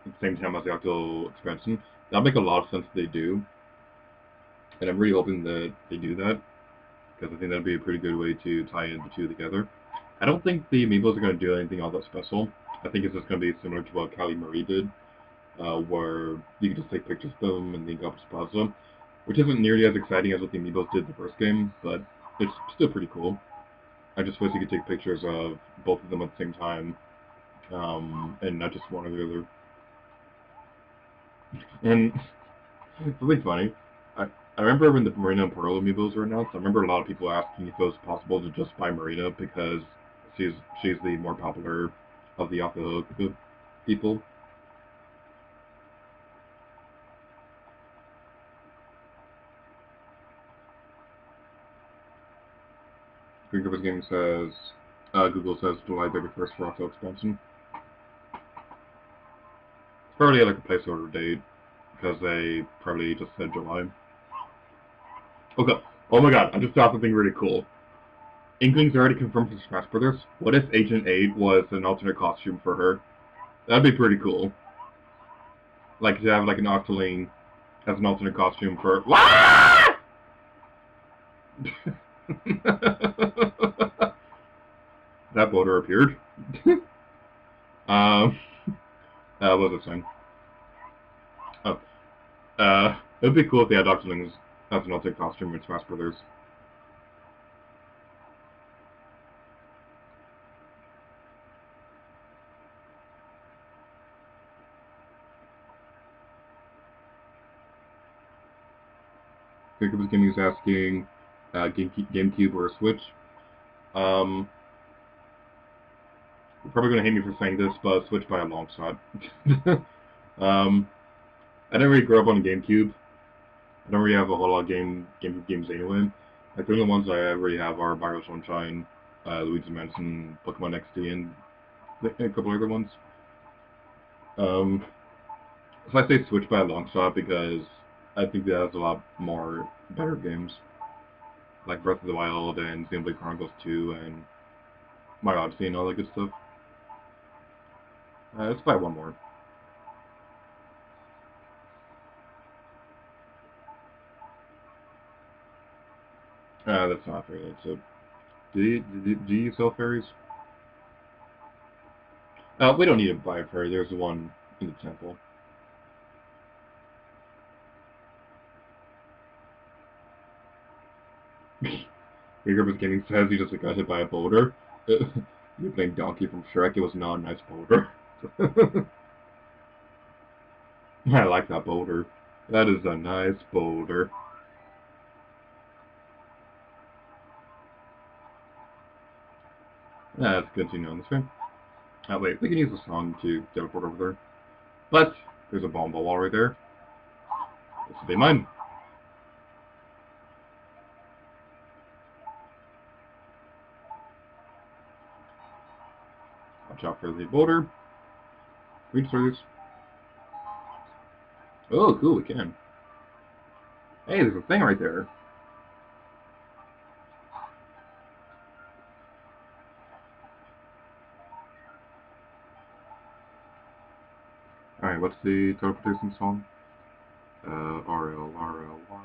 at the same time as the Octo expansion. That'll make a lot of sense if they do, and I'm really hoping that they do that, because I think that'd be a pretty good way to tie in the two together. I don't think the amiibos are going to do anything all that special. I think it's just going to be similar to what Kali Marie did, where you can just take pictures of them and then go up to Plaza, which isn't nearly as exciting as what the amiibos did the first game, but it's still pretty cool. I just wish you could take pictures of both of them at the same time, and not just one or the other. And something funny, I remember when the Marina and Pearl amiibos were announced, I remember a lot of people asking if it was possible to just buy Marina because she's the more popular of the off the hook people. Green Covers Gaming says, Google says July 31st for auto expansion. It's probably like a placeholder date, because they probably just said July. Okay. Oh my god, I just saw something really cool. Inkling's already confirmed for Smash Brothers. What if Agent 8 was an alternate costume for her? That'd be pretty cool. Like to have like an Octoling as an alternate costume for. What that boulder appeared. What was I saying? Oh, it'd be cool if they had Octolings as an alternate costume in Smash Brothers. Jacob's Gaming is asking, GameCube or a Switch. You're probably gonna hate me for saying this, but Switch by a long shot. I didn't really grow up on GameCube. I don't really have a whole lot of GameCube games anyway. Like the only ones I really have are Mario Sunshine, Luigi's Mansion, Pokemon XD, and a couple other ones. So I say Switch by a long shot because I think that has a lot more better games, like Breath of the Wild and Xenoblade Chronicles 2 and Mario Odyssey and all that good stuff. Let's buy one more. That's not fair. So, do you sell fairies? We don't need to buy a fairy. There's one in the temple. Rigorous Gaming says he just got hit by a boulder. You're playing Donkey from Shrek. It was not a nice boulder. I like that boulder. That is a nice boulder. Let's continue on this way. Wait, we can use the song to teleport over there. But there's a bomb wall right there. This will be mine. Watch out for the boulder. Reach through this. Oh, cool, we can. Hey, there's a thing right there. Alright, what's the teleportation song? R-L-R-L-Y-R.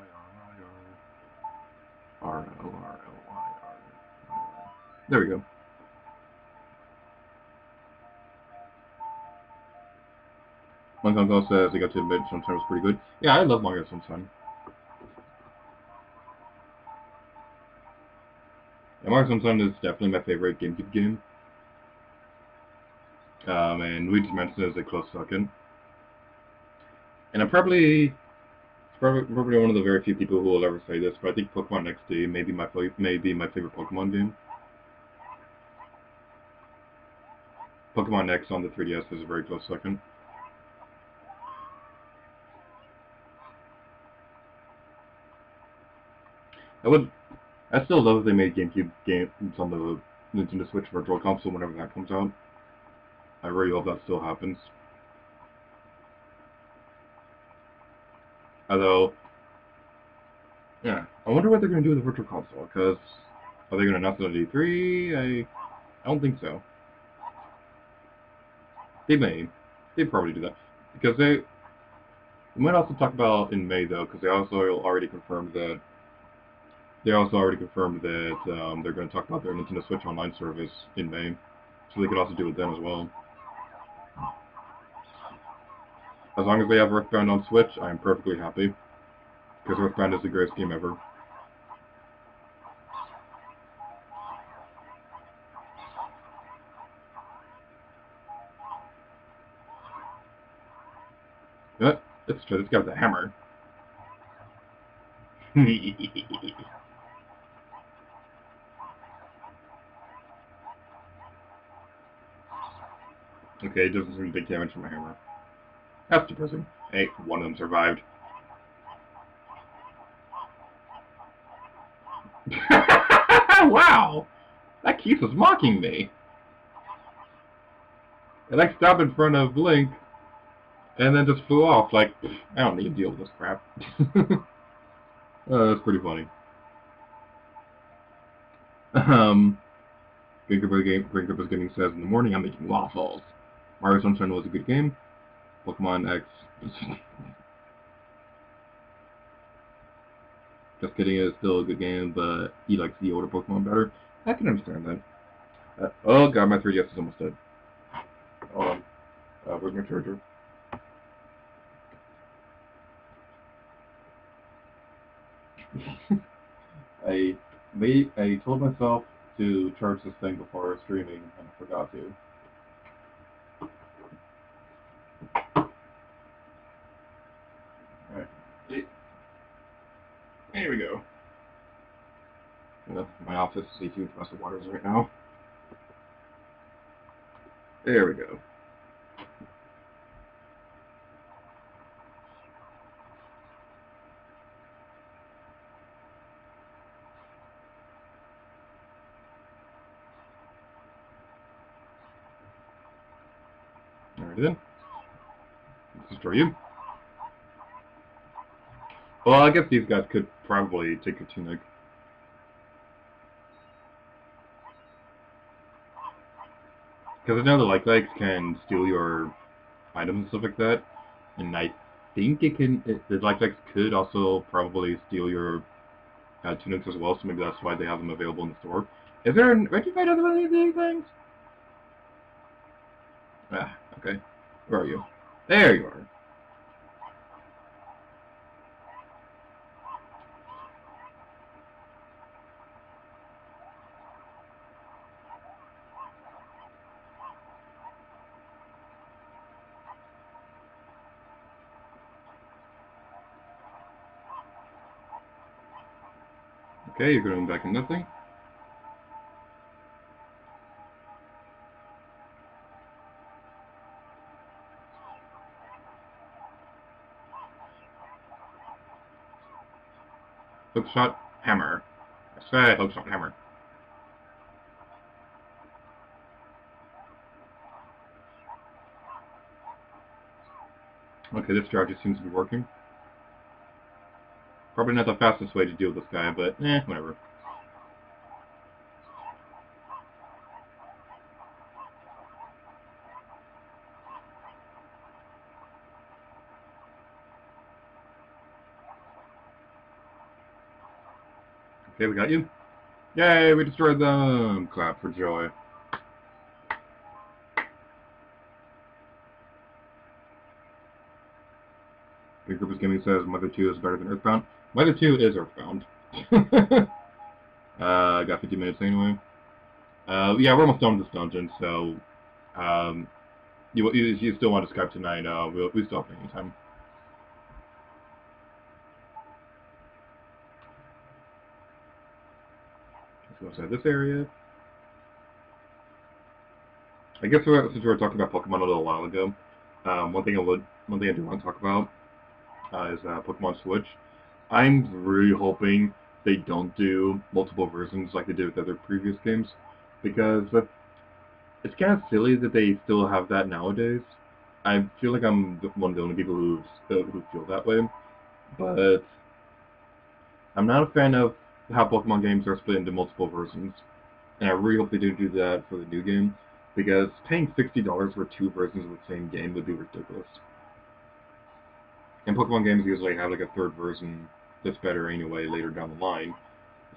There we go. Monkey says, I got to admit, Sunshine was pretty good. Yeah, I love Mario Sunshine. Yeah, Mario Sunshine is definitely my favorite GameCube game. And Luigi's Mansion is a close second. And I'm probably one of the very few people who will ever say this, but I think Pokemon XD may be my favorite Pokemon game. Pokemon X on the 3DS is a very close second. I still love that they made GameCube games on the Nintendo Switch Virtual Console whenever that comes out. I really hope that still happens. Although, yeah, I wonder what they're going to do with the Virtual Console, because are they going to announce it at E3? I don't think so. They may. They probably do that. Because they might also talk about in May, though, because they also already confirmed that they're going to talk about their Nintendo Switch Online service in May. So they could also do it then as well. As long as they have Earthbound on Switch, I am perfectly happy. Because Earthbound is the greatest game ever. Let's try this guy with a hammer. Okay, it doesn't seem to take damage from a hammer. That's depressing. Hey, one of them survived. Wow! That Keith was mocking me. It like stopped in front of Link, and then just flew off. Like, I don't need to deal with this crap. That's pretty funny. Green Gripper's Gaming says, in the morning I'm making waffles. Mario Sunshine was a good game. Pokemon X. Just kidding, it's still a good game, but he likes the older Pokemon better. I can understand that. Oh god, my 3DS is almost dead. Hold on. Where's my charger? I told myself to charge this thing before streaming, and I forgot to. Alright. Here we go. My office is a huge mess of waters right now. There we go. There it is. Let's destroy you. Well, I guess these guys could probably take a tunic. Because I know the likes can steal your items and stuff like that, and I think the likes could also probably steal your tunics as well, so maybe that's why they have them available in the store. Is there an rectified other one of these things? Ah, okay. Where are you? There you are. Okay, you're going back in nothing. Hookshot hammer. I say hookshot hammer. Okay, this strategy seems to be working. Probably not the fastest way to deal with this guy, but whatever. Okay, we got you. Yay, we destroyed them! Clap for joy. Big Group of Gaming says Mother 2 is better than Earthbound. Mother 2 is Earthbound. I got 50 minutes anyway. Yeah, we're almost done with this dungeon, so you still want to Skype tonight, we still have plenty of time. Let's go inside this area. I guess since we were talking about Pokemon a little while ago, one thing I do want to talk about is Pokemon Switch. I'm really hoping they don't do multiple versions like they did with other previous games, because it's kind of silly that they still have that nowadays. I feel like I'm one of the only people who feel that way, but I'm not a fan of how Pokemon games are split into multiple versions, and I really hope they do that for the new game, because paying $60 for 2 versions of the same game would be ridiculous. And Pokemon games usually have like a third version that's better anyway later down the line,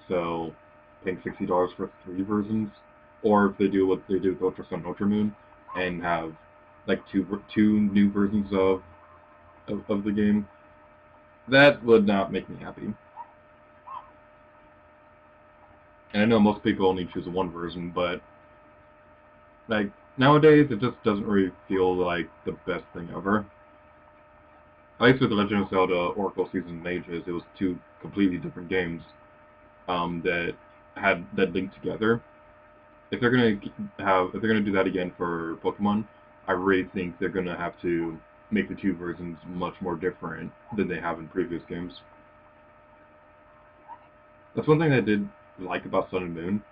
so paying $60 for 3 versions, or if they do what they do with Ultra Sun, Ultra Moon, and have like two new versions of the game, that would not make me happy. And I know most people only choose one version, but like nowadays it just doesn't really feel like the best thing ever. At least with The Legend of Zelda Oracle Season of Mages, it was 2 completely different games that linked together. If they're gonna do that again for Pokemon, I really think they're gonna have to make the 2 versions much more different than they have in previous games. That's one thing I did like about Sun and Moon.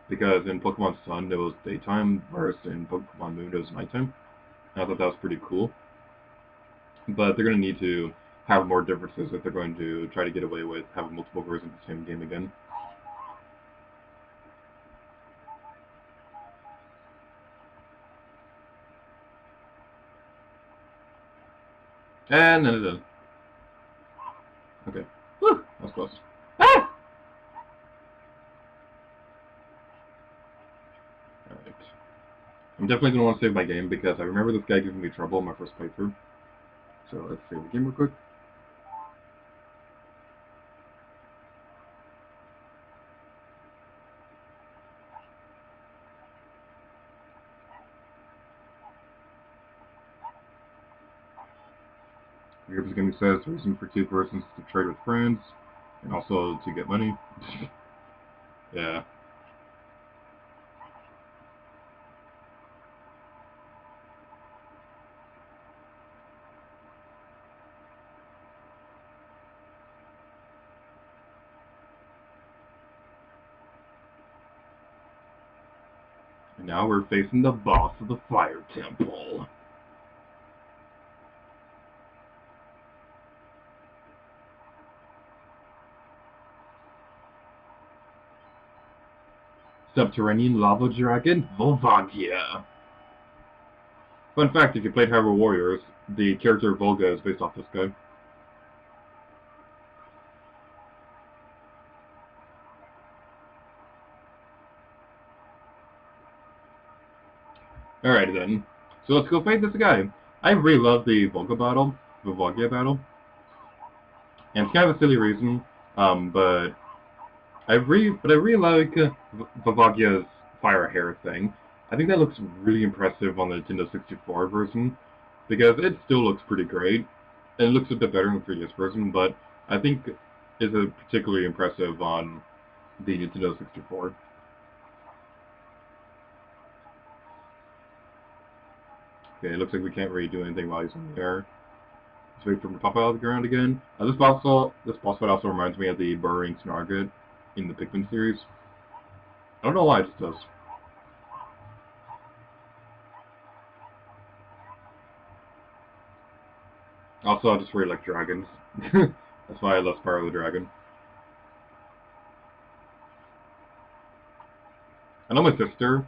because in Pokemon Sun it was daytime, whereas in Pokemon Moon it was nighttime. And I thought that was pretty cool. But they're going to need to have more differences if they're going to try to get away with having multiple versions of the same game again. And then it is. Okay. Woo! That was close. Ah! Alright. I'm definitely going to want to save my game because I remember this guy giving me trouble in my first playthrough. So let's save the game real quick. Here the game says reason for 2 persons to trade with friends and also to get money. Yeah. And now we're facing the boss of the Fire Temple. Subterranean Lava Dragon, Volvagia. Fun fact, if you played Hyrule Warriors, the character Volga is based off this guy. Alright then. So let's go fight this guy. I really love the Volvagia battle. And it's kind of a silly reason, but I really like Volvagia's fire hair thing. I think that looks really impressive on the Nintendo 64 version, because it still looks pretty great, and it looks a bit better in the 3DS version, but I think it's particularly impressive on the Nintendo 64. Okay, it looks like we can't really do anything while he's in the air. Let's wait for him to pop out of the ground again. This boss fight also reminds me of the Burrowing Snargat in the Pikmin series. I don't know why it just does. Also, I just really like dragons. That's why I love Spyro the Dragon. I know my sister,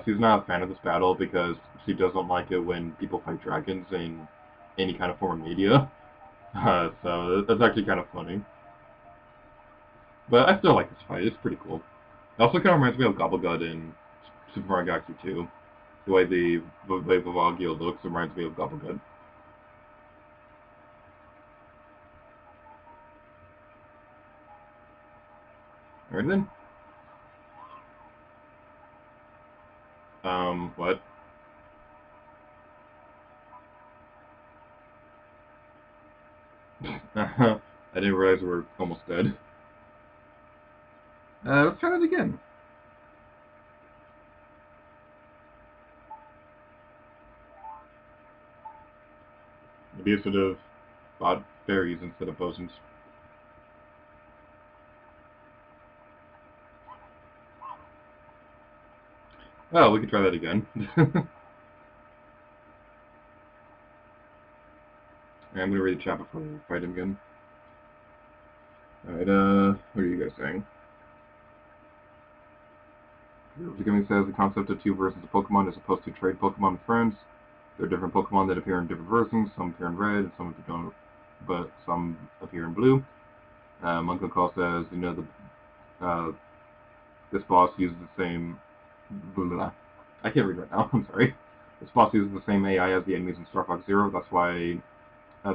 she's not a fan of this battle because she doesn't like it when people fight dragons in any kind of form of media. So that's actually kind of funny. But I still like this fight, it's pretty cool. It also kind of reminds me of Gobblegut in Super Mario Galaxy 2. The way Volvagia looks reminds me of Gobblegut. Alright then. What? I didn't realize we were almost dead. Let's try that again. Maybe I should have bought berries instead of potions. Well, we could try that again. I'm gonna read the chat before we fight him again. Alright, what are you guys saying? The beginning says the concept of 2 versions of Pokemon is supposed to trade Pokemon with friends. There are different Pokemon that appear in different versions. Some appear in red, and some don't, but some appear in blue. Uncle Call says, you know, this boss uses the same... I can't read right now, I'm sorry. This boss uses the same AI as the enemies in Star Fox Zero. That's why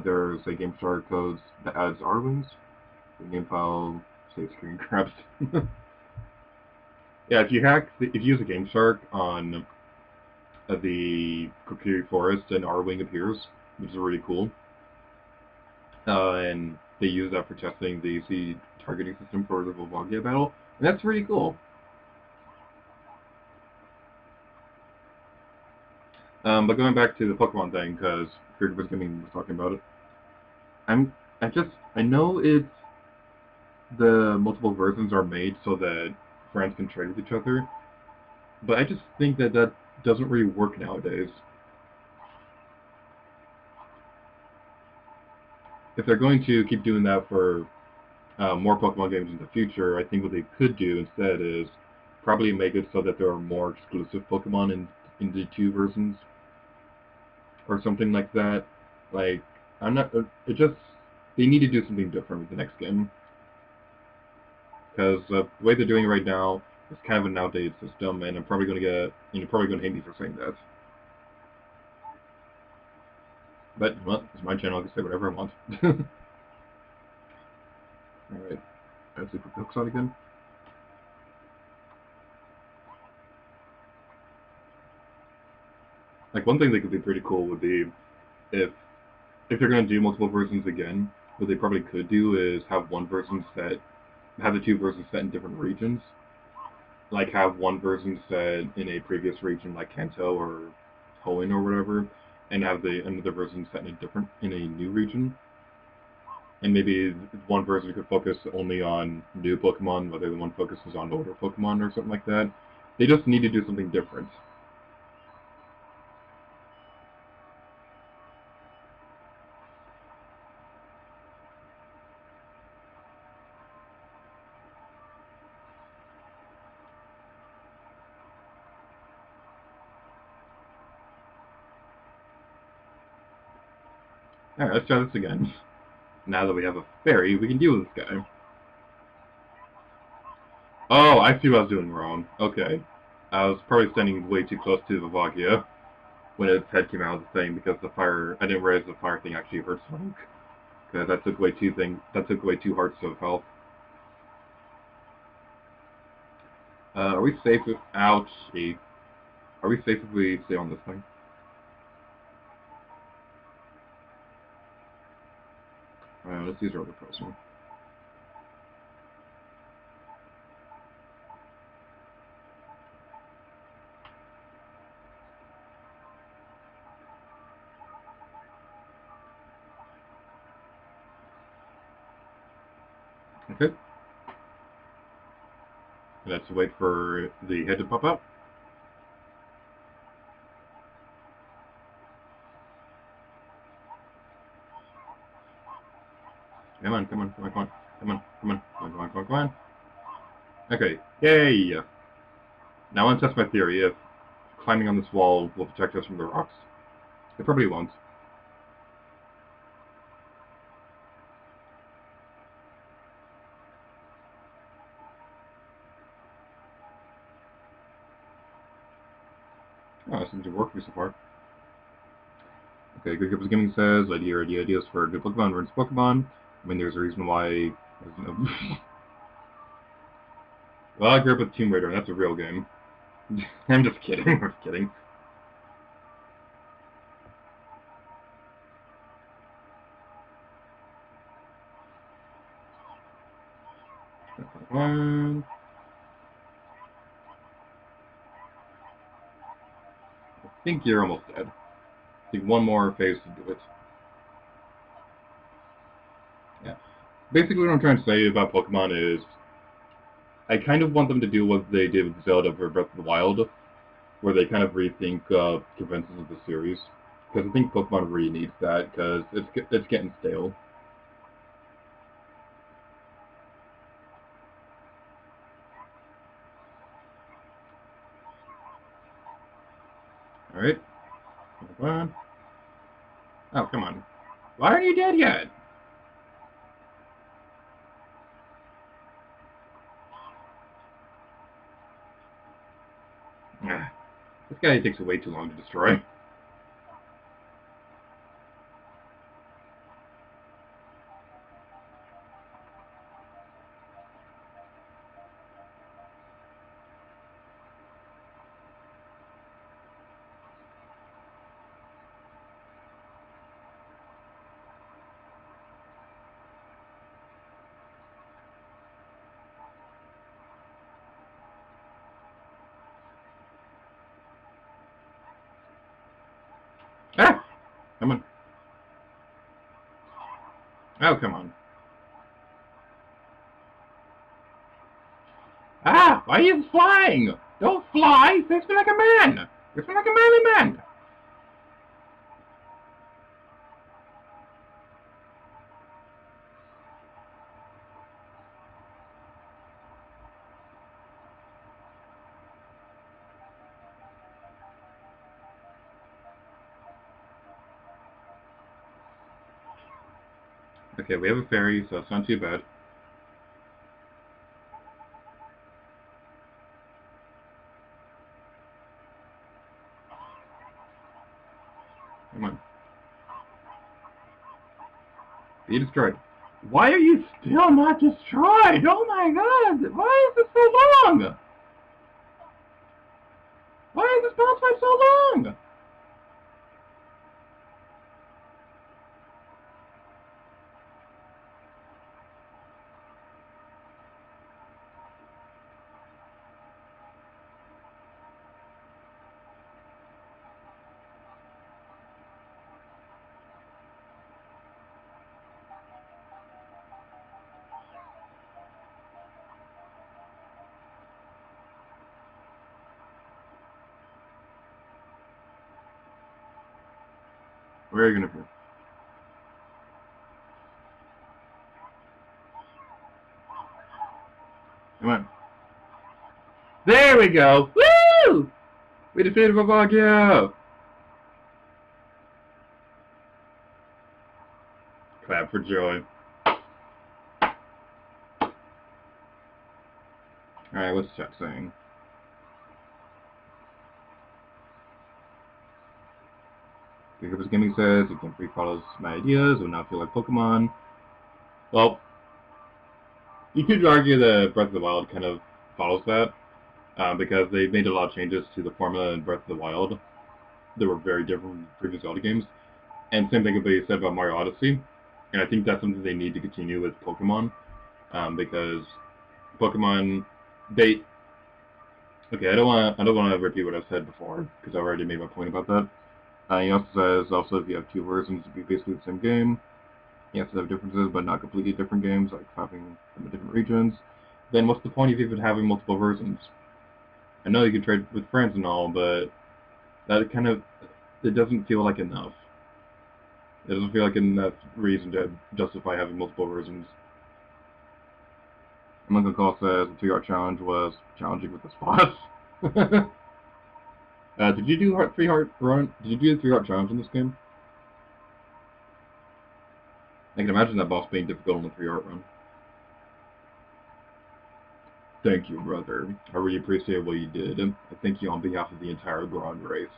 there's a game star codes that adds R-Wings. The game file says screen grabs. Yeah, if you use a Game Shark on the Kokiri Forest, an R-Wing appears, which is really cool. And they use that for testing the AC targeting system for the Volvagia battle, and that's really cool. But going back to the Pokemon thing, because Creative was talking about it, I know it's the multiple versions are made so that friends can trade with each other. But I just think that that doesn't really work nowadays. If they're going to keep doing that for more Pokemon games in the future, I think what they could do instead is probably make it so that there are more exclusive Pokemon in the two versions, or something like that. Like, I'm not. It just they need to do something different with the next game, because the way they're doing it right now is kind of an outdated system, and I'm probably going to get you're probably going to hate me for saying that. But well, it's my channel. I can say whatever I want. All right, let's see if it hooks out again. Like, one thing that could be pretty cool would be if they're going to do multiple versions again, what they probably could do is have the two versions set in different regions. Like, have one version set in a previous region, like Kanto or Hoenn or whatever, and have the another version set in a new region. And maybe one version could focus only on new Pokemon, whether the one focuses on older Pokemon or something like that. They just need to do something different. Alright, let's try this again. Now that we have a fairy, we can deal with this guy. Oh, I see what I was doing wrong. Okay. I was probably standing way too close to Vivagia when its head came out of the thing, because I didn't realize the fire thing actually hurts Sonic. Because that took way too hearts of health. Are we safe if... Ouch. Are we safe if we stay on this thing? Let's use our other person. Okay. Let's wait for the head to pop up. Come on, come on, come on, come on, come on, come on, come on, come on, come on, come on. Okay, yay! Now I want to test my theory if climbing on this wall will protect us from the rocks. It probably won't. Oh, that seems to work for me so far. Okay, Good Gip's Gaming says, ideas for good Pokemon versus Pokemon. I mean, there's a reason why... Well, I grew up with Tomb Raider, and that's a real game. I'm just kidding, I'm just kidding. One. I think you're almost dead. I think one more phase to do it. Yeah. Basically, what I'm trying to say about Pokemon is, I kind of want them to do what they did with Zelda for Breath of the Wild, where they kind of rethink conventions of the series. Because I think Pokemon really needs that, because it's getting stale. Alright. Come on. Oh, come on. Why aren't you dead yet? This guy takes way too long to destroy. Ah! Come on. Oh, come on. Ah! Why are you flying? Don't fly! Face me like a man! Face me like a manly man! Okay, we have a ferry, so it's not too bad. Come on. Be destroyed. Why are you still not destroyed? Oh my god! Why is this so long? Why is this boss fight so long? Where are you gonna be? Come on. There we go! Woo! We defeated Bavagia! Clap for joy. Alright, what's chat saying? Jacob's Gaming says, you can free-follow my ideas, it would not feel like Pokemon. Well, you could argue that Breath of the Wild kind of follows that, because they made a lot of changes to the formula in Breath of the Wild that were very different from previous Zelda games. And same thing could be said about Mario Odyssey. And I think that's something they need to continue with Pokemon, because Pokemon, they... Okay, I don't want to repeat what I've said before, because I've already made my point about that. He also says, if you have two versions, it'd be basically the same game. Yes, they have differences, but not completely different games, like having them in different regions. Then what's the point of even having multiple versions? I know you can trade with friends and all, but that kind of, it doesn't feel like enough. It doesn't feel like enough reason to justify having multiple versions. And Uncle Call says the 3-art challenge was challenging with the spots. Did you do the 3-art challenge in this game? I can imagine that boss being difficult on the 3-art run. Thank you, brother. I really appreciate what you did. I thank you on behalf of the entire Grand race.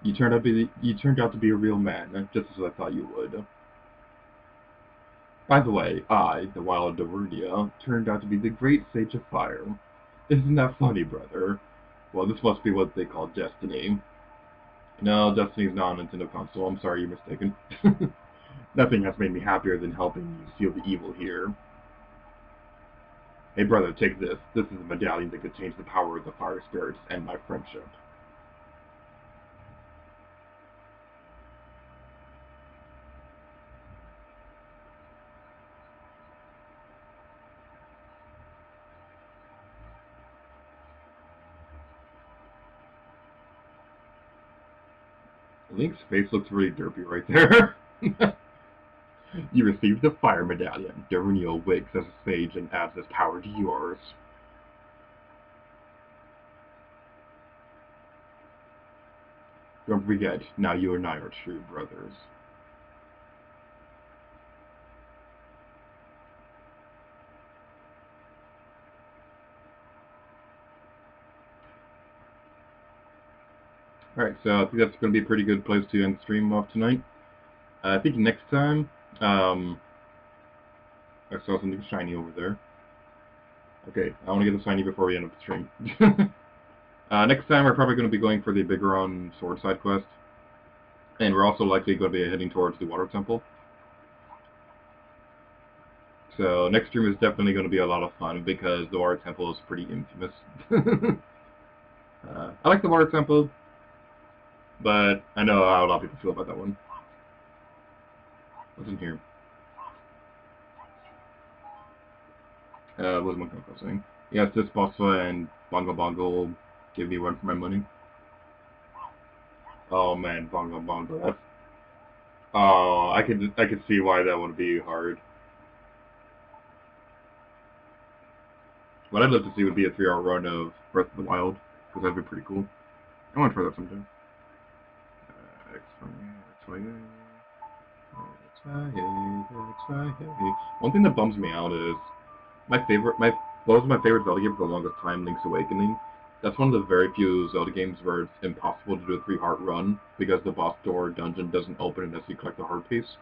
You turned out to be a real man, just as I thought you would. By the way, I, the Wild Dovernia, turned out to be the great Sage of Fire. Isn't that funny, brother? Well, this must be what they call destiny. No, Destiny's not a Nintendo console. I'm sorry, you're mistaken. Nothing has made me happier than helping you feel the evil here. Hey brother, take this. This is a medallion that contains the power of the fire spirits and my friendship. Link's face looks really derpy right there. You received the fire medallion. Darunio wigs as a sage and adds his power to yours. Don't forget, now you and I are true brothers. Alright, so I think that's going to be a pretty good place to end the stream off tonight. I think next time, I saw something shiny over there. Okay, I want to get the shiny before we end up the stream. Next time we're probably going to be going for the Bigoron Sword side quest. And we're also likely going to be heading towards the Water Temple. So next stream is definitely going to be a lot of fun because the Water Temple is pretty infamous. I like the Water Temple, but I know how a lot of people feel about that one. What's in here? What was my uncle saying? Yes, this bossa and Bongo Bongo will give me a run for my money. Oh man, Bongo Bongo. That's... Oh, I could see why that would be hard. What I'd love to see would be a 3-hour run of Breath of the Wild, because that'd be pretty cool. I want to try that sometime. One thing that bums me out is what was my favorite Zelda game for the longest time, Link's Awakening. That's one of the very few Zelda games where it's impossible to do a 3-heart run because the boss door dungeon doesn't open unless you collect the heart piece.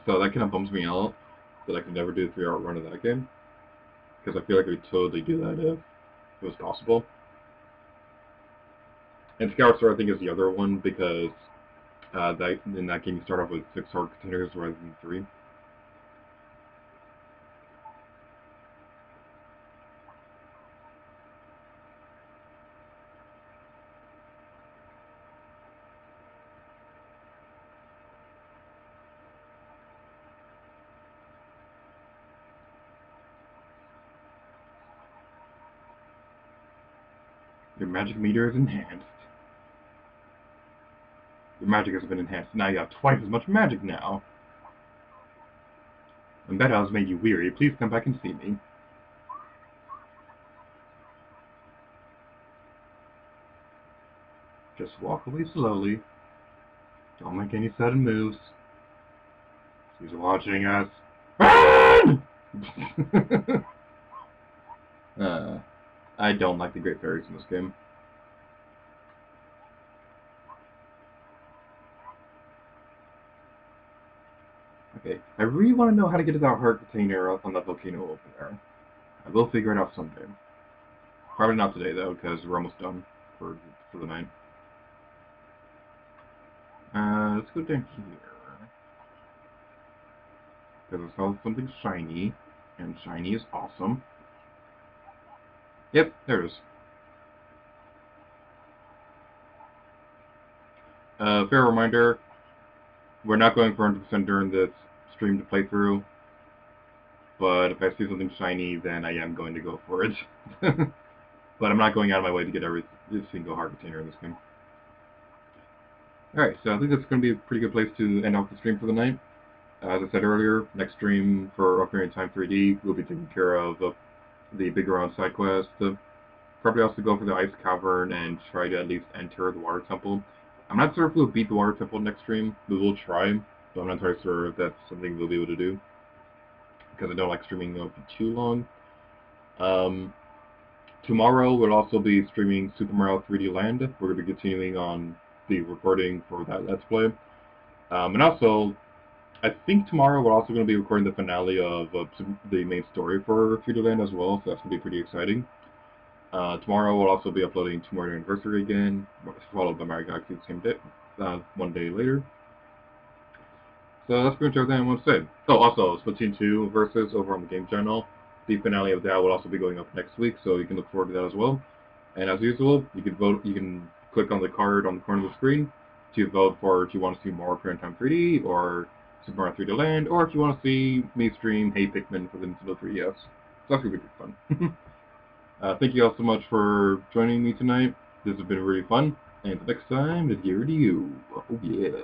So that kind of bums me out that I could never do a 3-hour run of that game, because I feel like I could totally do that if it was possible. And Skyward Sword, I think, is the other one because in that game you start off with 6 heart containers rather than 3. Your magic meter is enhanced. Your magic has been enhanced. Now you have twice as much magic now. And that has made you weary. Please come back and see me. Just walk away slowly. Don't make any sudden moves. He's watching us. I don't like the Great Fairies in this game. Okay, I really want to know how to get to that heart container up on that volcano over there. I will figure it out someday. Probably not today, though, because we're almost done for the night. Let's go down here. Because I saw something shiny, and shiny is awesome. Yep, there it is. Fair reminder, we're not going for 100% during this stream to play through, but if I see something shiny, then I am going to go for it. But I'm not going out of my way to get every single heart container in this game. Alright, so I think that's going to be a pretty good place to end off the stream for the night. As I said earlier, next stream for Ocarina of Time 3D, we'll be taking care of the big round side quest. Probably also go for the ice cavern and try to at least enter the water temple. I'm not sure if we'll beat the water temple next stream. We will try, but I'm not entirely sure if that's something we'll be able to do, because I don't like streaming for too long. Tomorrow we'll also be streaming Super Mario 3D Land. We're going to be continuing on the recording for that Let's Play. And also, I think tomorrow we're also going to be recording the finale of the main story for 3D Land as well, so that's going to be pretty exciting. Tomorrow we'll also be uploading Tomorrow Anniversary again, followed by Mario Galaxy the same day, one day later. So that's pretty much everything I want to say. Oh, also, Splatoon 2 Versus over on the game channel. The finale of that will also be going up next week, so you can look forward to that as well. And as usual, you can vote. You can click on the card on the corner of the screen to vote for if you want to see more Ocarina of Time 3D or Super Mario 3D Land, or if you want to see me stream Hey Pikmin for the Nintendo 3DS. So that's gonna be pretty fun. Thank you all so much for joining me tonight. This has been really fun. And next time, it's here to you. Oh yeah.